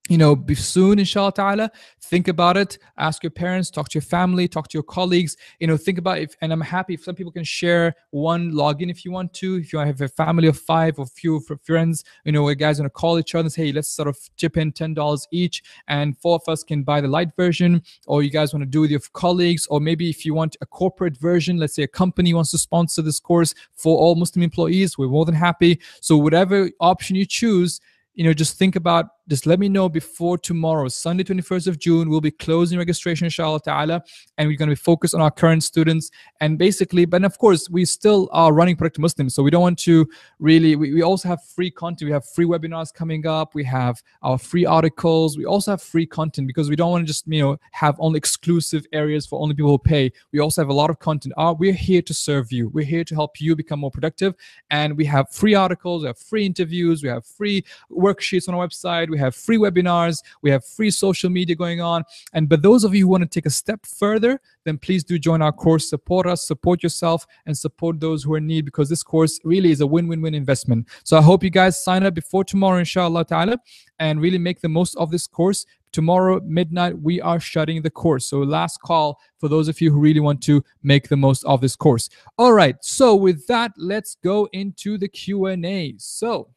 be soon, inshallah ta'ala. Think about it, ask your parents, talk to your family, talk to your colleagues, think about it. And I'm happy if some people can share one login if you want to. If you have a family of 5 or few friends, where guys want to call each other and say, hey, let's sort of chip in $10 each, and 4 of us can buy the light version. Or you guys want to do with your colleagues, or maybe if you want a corporate version, let's say a company wants to sponsor this course for all Muslim employees, we're more than happy. So whatever option you choose, just think about, just let me know before tomorrow, Sunday, 21st of June. We'll be closing registration, inshallah ta'ala, and we're going to be focused on our current students. And basically, but of course, we still are running Productive Muslims, so we don't want to really, we also have free content. We have free webinars coming up. We have our free articles. We also have free content because we don't want to just, have only exclusive areas for only people who pay. We also have a lot of content. We're here to serve you. We're here to help you become more productive. And we have free articles, we have free interviews, we have free worksheets on our website, we have free webinars, we have free social media going on. But those of you who want to take a step further, then please do join our course. Support us, support yourself, and support those who are in need, because this course really is a win-win-win investment. So I hope you guys sign up before tomorrow, inshallah ta'ala, and really make the most of this course. Tomorrow, midnight, we are shutting the course. So last call for those of you who really want to make the most of this course. All right, so with that, let's go into the Q&A. So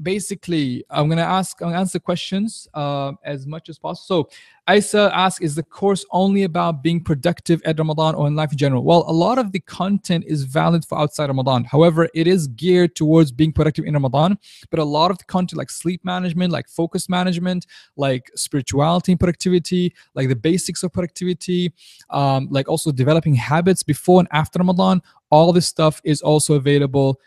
basically, I'm gonna answer questions as much as possible. So Isa asks, is the course only about being productive at Ramadan or in life in general? Well, a lot of the content is valid for outside Ramadan. However, it is geared towards being productive in Ramadan. But a lot of the content, like sleep management, like focus management, like spirituality and productivity, like the basics of productivity, like also developing habits before and after Ramadan, all this stuff is also available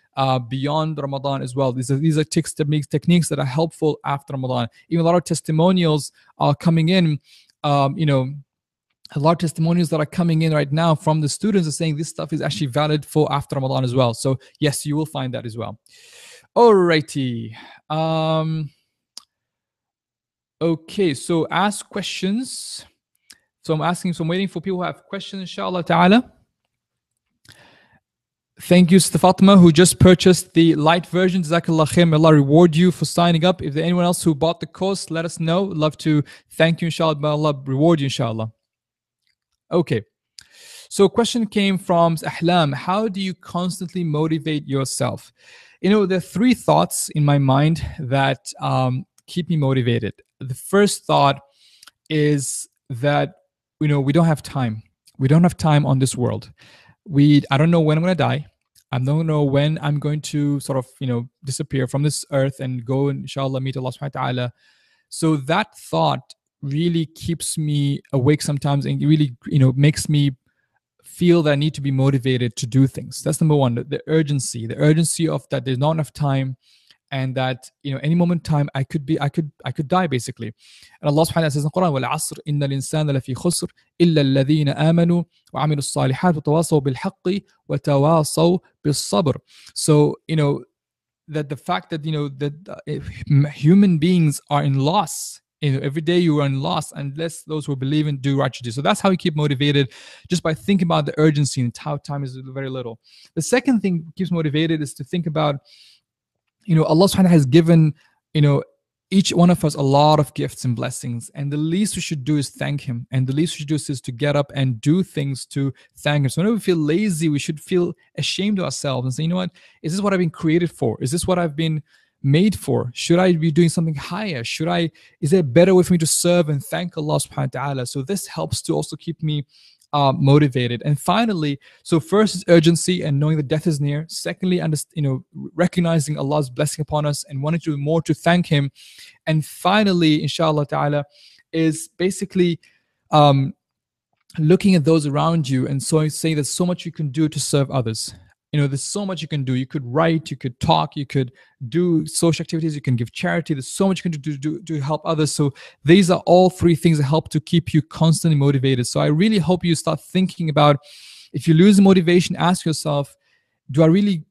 beyond Ramadan as well. These are techniques that are helpful after Ramadan. Even a lot of testimonials are coming in. A lot of testimonials that are coming in right now from the students are saying this stuff is actually valid for after Ramadan as well. So yes, you will find that as well. Alrighty. Okay, so ask questions. So I'm waiting for people who have questions, inshallah ta'ala. Thank you, Fatima, who just purchased the light version. Jazakallah khair. May Allah reward you for signing up. If there's anyone else who bought the course, let us know. Love to thank you, inshallah. May Allah reward you, inshallah. Okay. So a question came from Ahlam. How do you constantly motivate yourself? There are three thoughts in my mind that keep me motivated. The first thought is that we don't have time. We don't have time on this world. I don't know when I'm going to die. I don't know when I'm going to sort of disappear from this earth and go, inshallah, meet Allah subhanahu wa ta'ala. So that thought really keeps me awake sometimes, and really makes me feel that I need to be motivated to do things. That's number one. The urgency of that there's not enough time, and that any moment in time I could die basically. And Allah subhanahu wa ta'ala says in the Quran, وَالْعَصْرِ إِنَّ الْإِنسَانَ لَفِي خُسْرٍ إِلَّا الَّذِينَ آمَنُوا وَعَمِلُوا الصَّالِحَاتِ وَتَوَاصَوْا بِالْحَقِّ وَتَوَاصَوْا بِالصَّبْرِ. So that the fact that human beings are in loss. Every day you are in loss unless those who believe and do righteously. So that's how we keep motivated, just by thinking about the urgency and how time is very little. The second thing that keeps motivated is to think about, Allah subhanahu wa ta'ala has given, each one of us a lot of gifts and blessings, and the least we should do is thank him, and the least we should do is to get up and do things to thank him. So whenever we feel lazy, we should feel ashamed of ourselves and say, what, is this what I've been created for? Is this what I've been made for? Should I be doing something higher? Is there a better way for me to serve and thank Allah subhanahu wa ta'ala? So this helps to also keep me motivated. And finally, so first is urgency and knowing that death is near. Secondly, recognizing Allah's blessing upon us and wanting to do more to thank him. And finally, inshallah ta'ala, is basically looking at those around you and saying there's so much you can do to serve others. There's so much you can do. You could write, you could talk, you could do social activities, you can give charity. There's so much you can do to help others. So these are all three things that help to keep you constantly motivated. So I really hope you start thinking about, if you lose motivation, ask yourself, do I really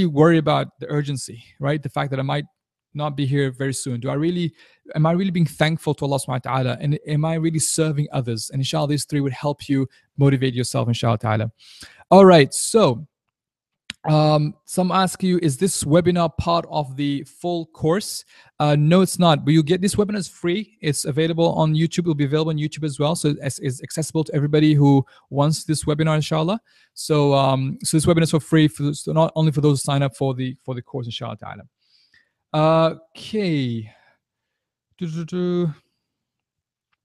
worry about the urgency, right? The fact that I might not be here very soon. Am I really being thankful to Allah subhanahu wa ta'ala? And am I really serving others? And inshallah, these three would help you motivate yourself, inshallah ta'ala. All right, so some ask you, is this webinar part of the full course? No, it's not, but you get this webinar is free. It's available on YouTube. It will be available on YouTube as well. So it's accessible to everybody who wants this webinar, inshallah. So so this webinar is for free, so not only for those who sign up for the course, inshallah ta'ala. Okay.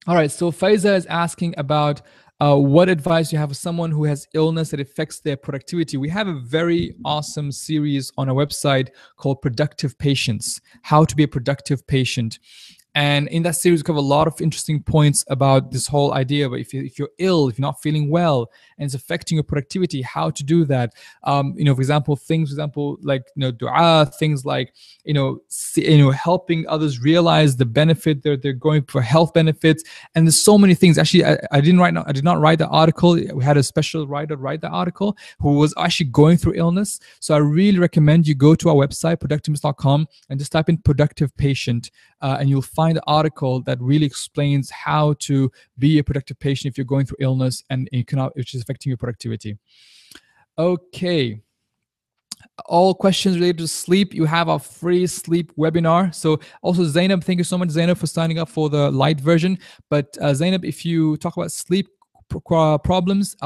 All right, so Faiza is asking about what advice you have for someone who has illness that affects their productivity. We have a very awesome series on our website called Productive Patients, How to be a Productive Patient. And in that series, we cover a lot of interesting points about this whole idea of if you're ill, if you're not feeling well, and it's affecting your productivity, how to do that. For example, like dua, things like helping others realize the benefit they're going for, health benefits, and there's so many things. Actually, I did not write the article. We had a special writer write the article who was actually going through illness. So I really recommend you go to our website, productiveness.com, and just type in productive patient, and you'll find the article that really explains how to be a productive patient if you're going through illness and which is affecting your productivity. Okay. All questions related to sleep, you have a free sleep webinar. So also Zainab, thank you so much, Zainab, for signing up for the light version. But Zainab, if you talk about sleep problems,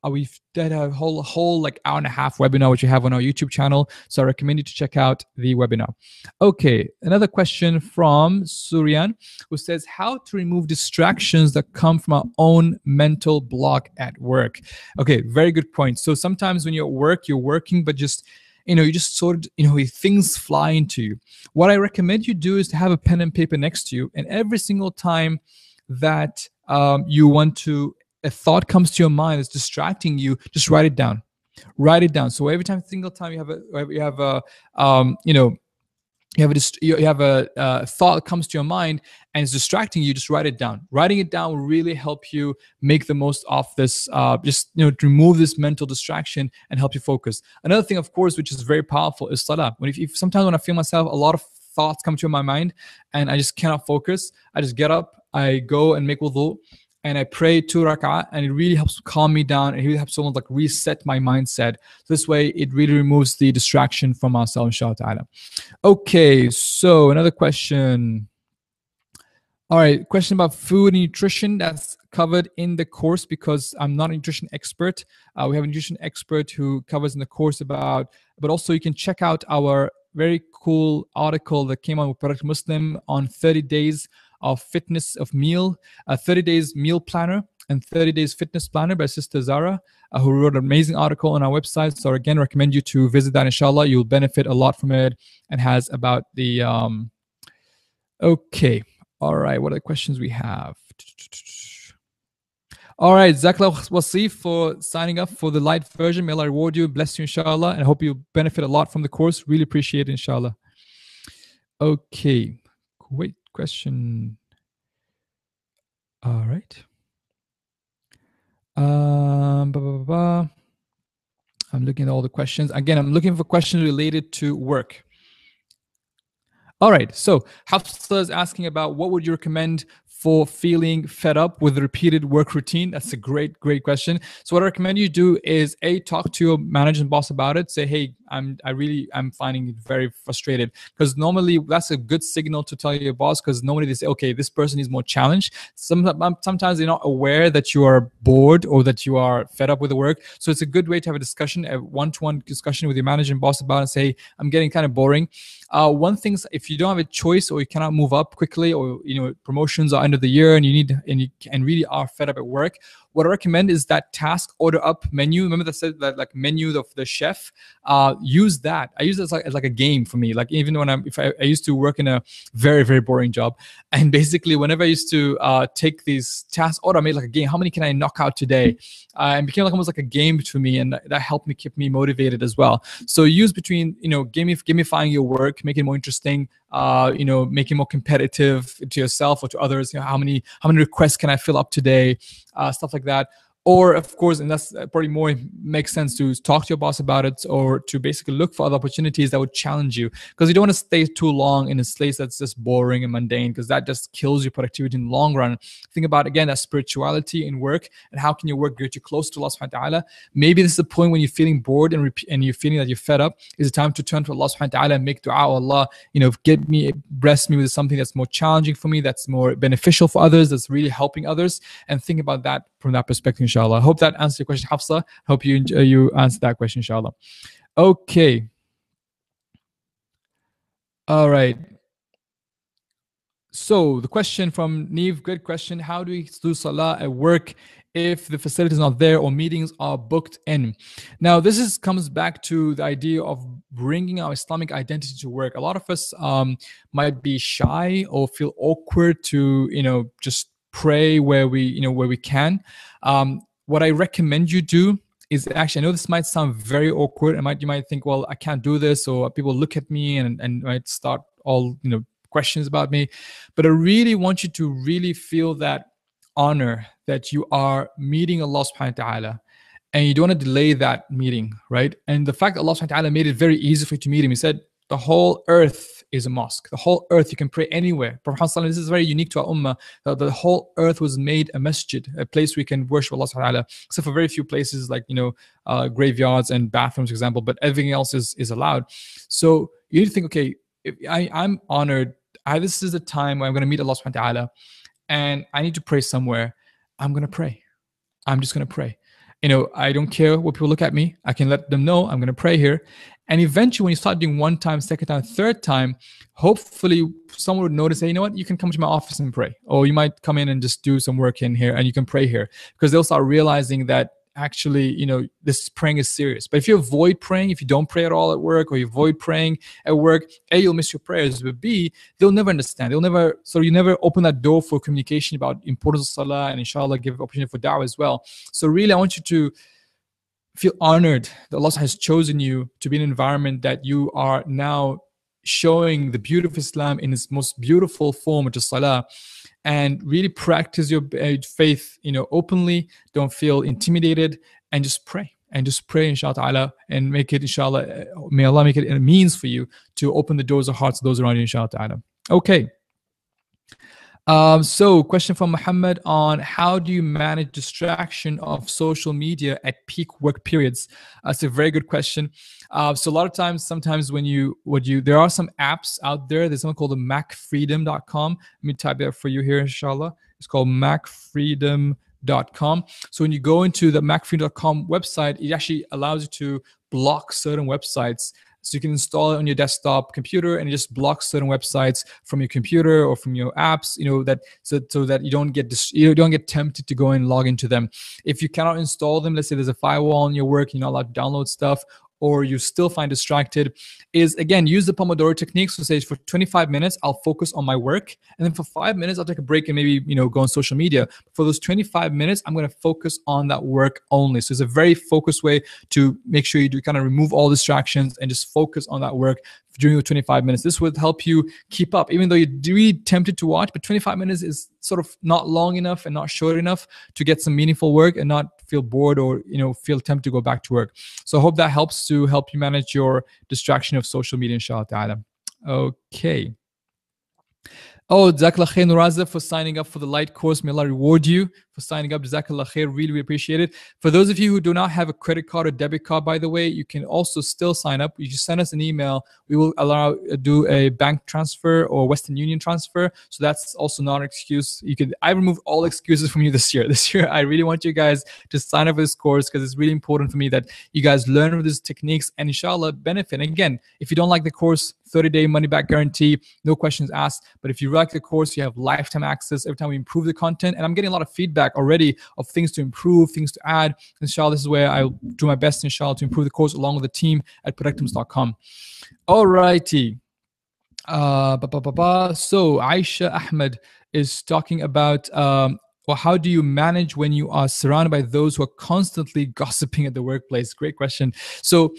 we've did a whole like hour and a half webinar which you have on our YouTube channel. So I recommend you to check out the webinar. Okay, another question from Suryan, who says, how to remove distractions that come from our own mental block at work? Okay, very good point. So sometimes when you're at work, you're working, but just you just sort of, things fly into you. What I recommend you do is to have a pen and paper next to you, and every single time that you want to, a thought comes to your mind that's distracting you, just write it down. Write it down. So every single time you have a thought that comes to your mind and it's distracting you, just write it down. Writing it down will really help you make the most of this, to remove this mental distraction and help you focus. Another thing, of course, which is very powerful is salah. Sometimes when I feel myself, a lot of thoughts come to my mind and I just cannot focus, I just get up, I go and make wudu, and I pray 2 rak'ah, and it really helps calm me down, and it really helps someone like reset my mindset. This way, it really removes the distraction from ourselves, inshallah ta'ala. Okay, so another question. All right, question about food and nutrition. That's covered in the course because I'm not a nutrition expert. We have a nutrition expert who covers in the course about, but also you can check out our very cool article that came out with Product Muslim on 30 days of fitness of meal, 30 days meal planner and 30 days fitness planner by Sister Zara, who wrote an amazing article on our website. So again, recommend you to visit that, inshallah. You'll benefit a lot from it, and has about the, okay. All right, what are the questions we have? All right, Zakla Wasif for signing up for the light version. May Allah reward you, bless you, inshallah, and I hope you benefit a lot from the course. Really appreciate it, inshallah. Okay, great question. All right. I'm looking at all the questions. Again, I'm looking for questions related to work. All right, so Hafsa is asking about what would you recommend for feeling fed up with the repeated work routine? That's a great question. So what I recommend you do is talk to your manager and boss about it. Say, hey, I'm finding it very frustrated, because normally that's a good signal to tell your boss, because normally they say, okay, this person is more challenged. Sometimes they're not aware that you are bored or that you are fed up with the work. So it's a good way to have a discussion, a one-to-one discussion with your manager and boss about it, and say, I'm getting kind of boring. One thing is, if you don't have a choice or you cannot move up quickly, or promotions are end of the year and you really are fed up at work, what I recommend is that task order up menu. Remember that like menu of the chef. Use that. I use it as like a game for me. Like even when I used to work in a very boring job, and basically whenever I used to take these tasks order, I made like a game. How many can I knock out today? And became like almost like a game to me, and that helped me keep me motivated as well. So use between gamifying your work, make it more interesting. Make it more competitive to yourself or to others. How many requests can I fill up today? Stuff like that. Or of course, and that's probably more makes sense, to talk to your boss about it, or to basically look for other opportunities that would challenge you, because you don't want to stay too long in a place that's just boring and mundane, because that just kills your productivity in the long run. Think about, again, that spirituality in work, and how can your work get you close to Allah subhanahu wa ta'ala. Maybe this is the point when you're feeling bored and you're feeling that you're fed up, is the time to turn to Allah subhanahu wa ta'ala and make dua. Allah, bless me with something that's more challenging for me, that's more beneficial for others, that's really helping others, and think about that from that perspective, inshallah. I hope that answers your question, Hafsa. Hope you answered that question, inshallah. Okay. All right. So the question from Neve, good question. How do we do salah at work if the facility is not there or meetings are booked in? Now, this comes back to the idea of bringing our Islamic identity to work. A lot of us might be shy or feel awkward to, just pray where we can. What I recommend you do is, actually, I know this might sound very awkward, and you might think, well, I can't do this, or people look at me and might start all questions about me. But I really want you to really feel that honor that you are meeting Allah subhanahu wa ta'ala, and you don't want to delay that meeting, right? And the fact that Allah subhanahu wa ta'ala made it very easy for you to meet him. He said, the whole earth is a mosque. The whole earth, you can pray anywhere. Prophet, this is very unique to our ummah, that the whole earth was made a masjid, a place we can worship Allah subhanahu wa ta'ala, except for very few places like, graveyards and bathrooms, for example, but everything else is allowed. So you need to think, okay, if I'm honored, this is the time where I'm going to meet Allah subhanahu wa ta'ala, and I need to pray somewhere. I'm going to pray. I'm just going to pray. I don't care what people look at me. I can let them know I'm going to pray here. And eventually, when you start doing one time, second time, third time, hopefully someone would notice, hey, you know what? You can come to my office and pray. Or you might come in and just do some work in here and you can pray here. Because they'll start realizing that actually, this praying is serious. But if you avoid praying, if you don't pray at all at work, or you avoid praying at work, A, you'll miss your prayers, but B, they'll never understand. So you never open that door for communication about importance of salah, and inshallah give opportunity for da'wah as well. So really, I want you to feel honored that Allah has chosen you to be in an environment that you are now showing the beauty of Islam in its most beautiful form, which is salah. And really practice your faith, openly. Don't feel intimidated, and just pray. And just pray, inshallah ta'ala, and make it, inshallah, may Allah make it a means for you to open the doors of hearts of those around you, inshallah ta'ala. Okay. So question from Muhammad on how do you manage distraction of social media at peak work periods? That's a very good question. So a lot of times, sometimes when there are some apps out there. There's something called the macfreedom.com. Let me type that for you here, inshallah. It's called macfreedom.com. So when you go into the macfreedom.com website, it actually allows you to block certain websites. So you can install it on your desktop computer and it just blocks certain websites from your computer or from your apps, that so that you don't get tempted to go and log into them. If you cannot install them, let's say there's a firewall in your work, you're not allowed to download stuff, or you still find distracted, is again, use the Pomodoro technique. So say for 25 minutes, I'll focus on my work. And then for 5 minutes, I'll take a break and maybe, go on social media. For those 25 minutes, I'm going to focus on that work only. So it's a very focused way to make sure you do kind of remove all distractions and just focus on that work during the 25 minutes. This would help you keep up, even though you're really tempted to watch, but 25 minutes is sort of not long enough and not short enough to get some meaningful work and not feel bored or, feel tempted to go back to work. So I hope that helps to help you manage your distraction of social media, inshallah ta'ala. Okay. Oh, Jazakallah khair, Nuraza, for signing up for the light course. May Allah reward you for signing up. Jazakallah khair. Really, really appreciate it. For those of you who do not have a credit card or debit card, by the way, you can also still sign up. You just send us an email. We will do a bank transfer or Western Union transfer. So that's also not an excuse. I removed all excuses from you this year. This year, I really want you guys to sign up for this course because it's really important for me that you guys learn these techniques and inshallah benefit. And again, if you don't like the course, 30-day money-back guarantee, no questions asked. But if you like the course, you have lifetime access every time we improve the content. And I'm getting a lot of feedback already of things to improve, things to add. Inshallah, this is where I'll do my best, inshallah, to improve the course along with the team at Productims.com. All righty. So Aisha Ahmed is talking about how do you manage when you are surrounded by those who are constantly gossiping at the workplace? Great question. So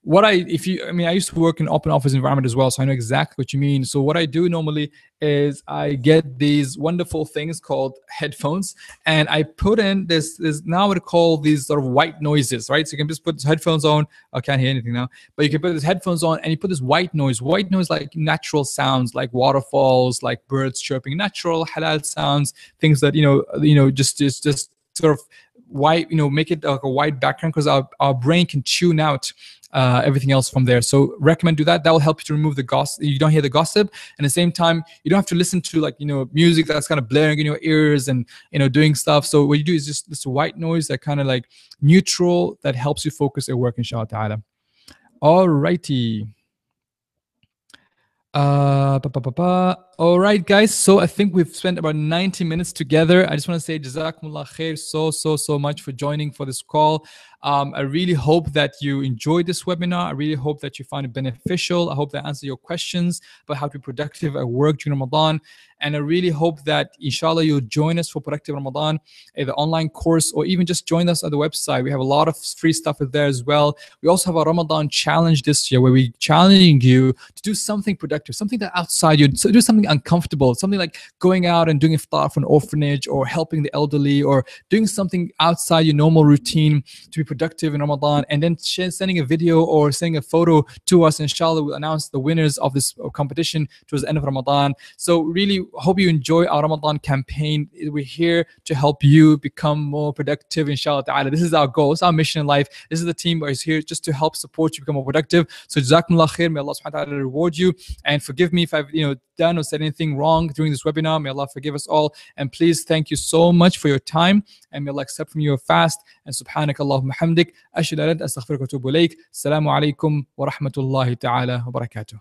I used to work in an open office environment as well, so I know exactly what you mean. So what I do normally is I get these wonderful things called headphones, and I put in this now what I call these sort of white noises, right? So you can just put headphones on. I can't hear anything now, but you can put these headphones on and you put this white noise like natural sounds, like waterfalls, like birds chirping, natural halal sounds, things that just sort of white, make it like a white background because our brain can tune out everything else from there. So recommend do that. That will help you to remove the gossip. You don't hear the gossip, and at the same time, you don't have to listen to music that's kind of blaring in your ears and doing stuff. So what you do is just this white noise that kind of like neutral that helps you focus at work, inshallah ta'ala. All righty. All right, guys. So I think we've spent about 90 minutes together. I just want to say Jazakumullah khair so much for joining for this call. I really hope that you enjoyed this webinar. I really hope that you found it beneficial. I hope that answered your questions about how to be productive at work during Ramadan. And I really hope that, inshallah, you'll join us for Productive Ramadan, the online course, or even just join us at the website. We have a lot of free stuff there as well. We also have a Ramadan challenge this year where we're challenging you to do something productive, something that outside you, so do something uncomfortable, something like going out and doing iftar for an orphanage or helping the elderly or doing something outside your normal routine to be productive in Ramadan, and then sending a video or sending a photo to us. Inshallah, we'll announce the winners of this competition towards the end of Ramadan. So really hope you enjoy our Ramadan campaign. We're here to help you become more productive, inshallah ta'ala. This is our goal. It's our mission in life. This is the team that is here just to help support you become more productive. So Jazakumullah khair. May Allah subhanahu wa ta'ala reward you, and forgive me if I've done or said anything wrong during this webinar. May Allah forgive us all, and please thank you so much for your time, and may Allah accept from you your fast. And subhanak Allahumma hamdik ashhadu an la ilaha illa anta astaghfiruka wa atubu ilaik. Assalamu alaikum wa rahmatullahi ta'ala wa barakatuh.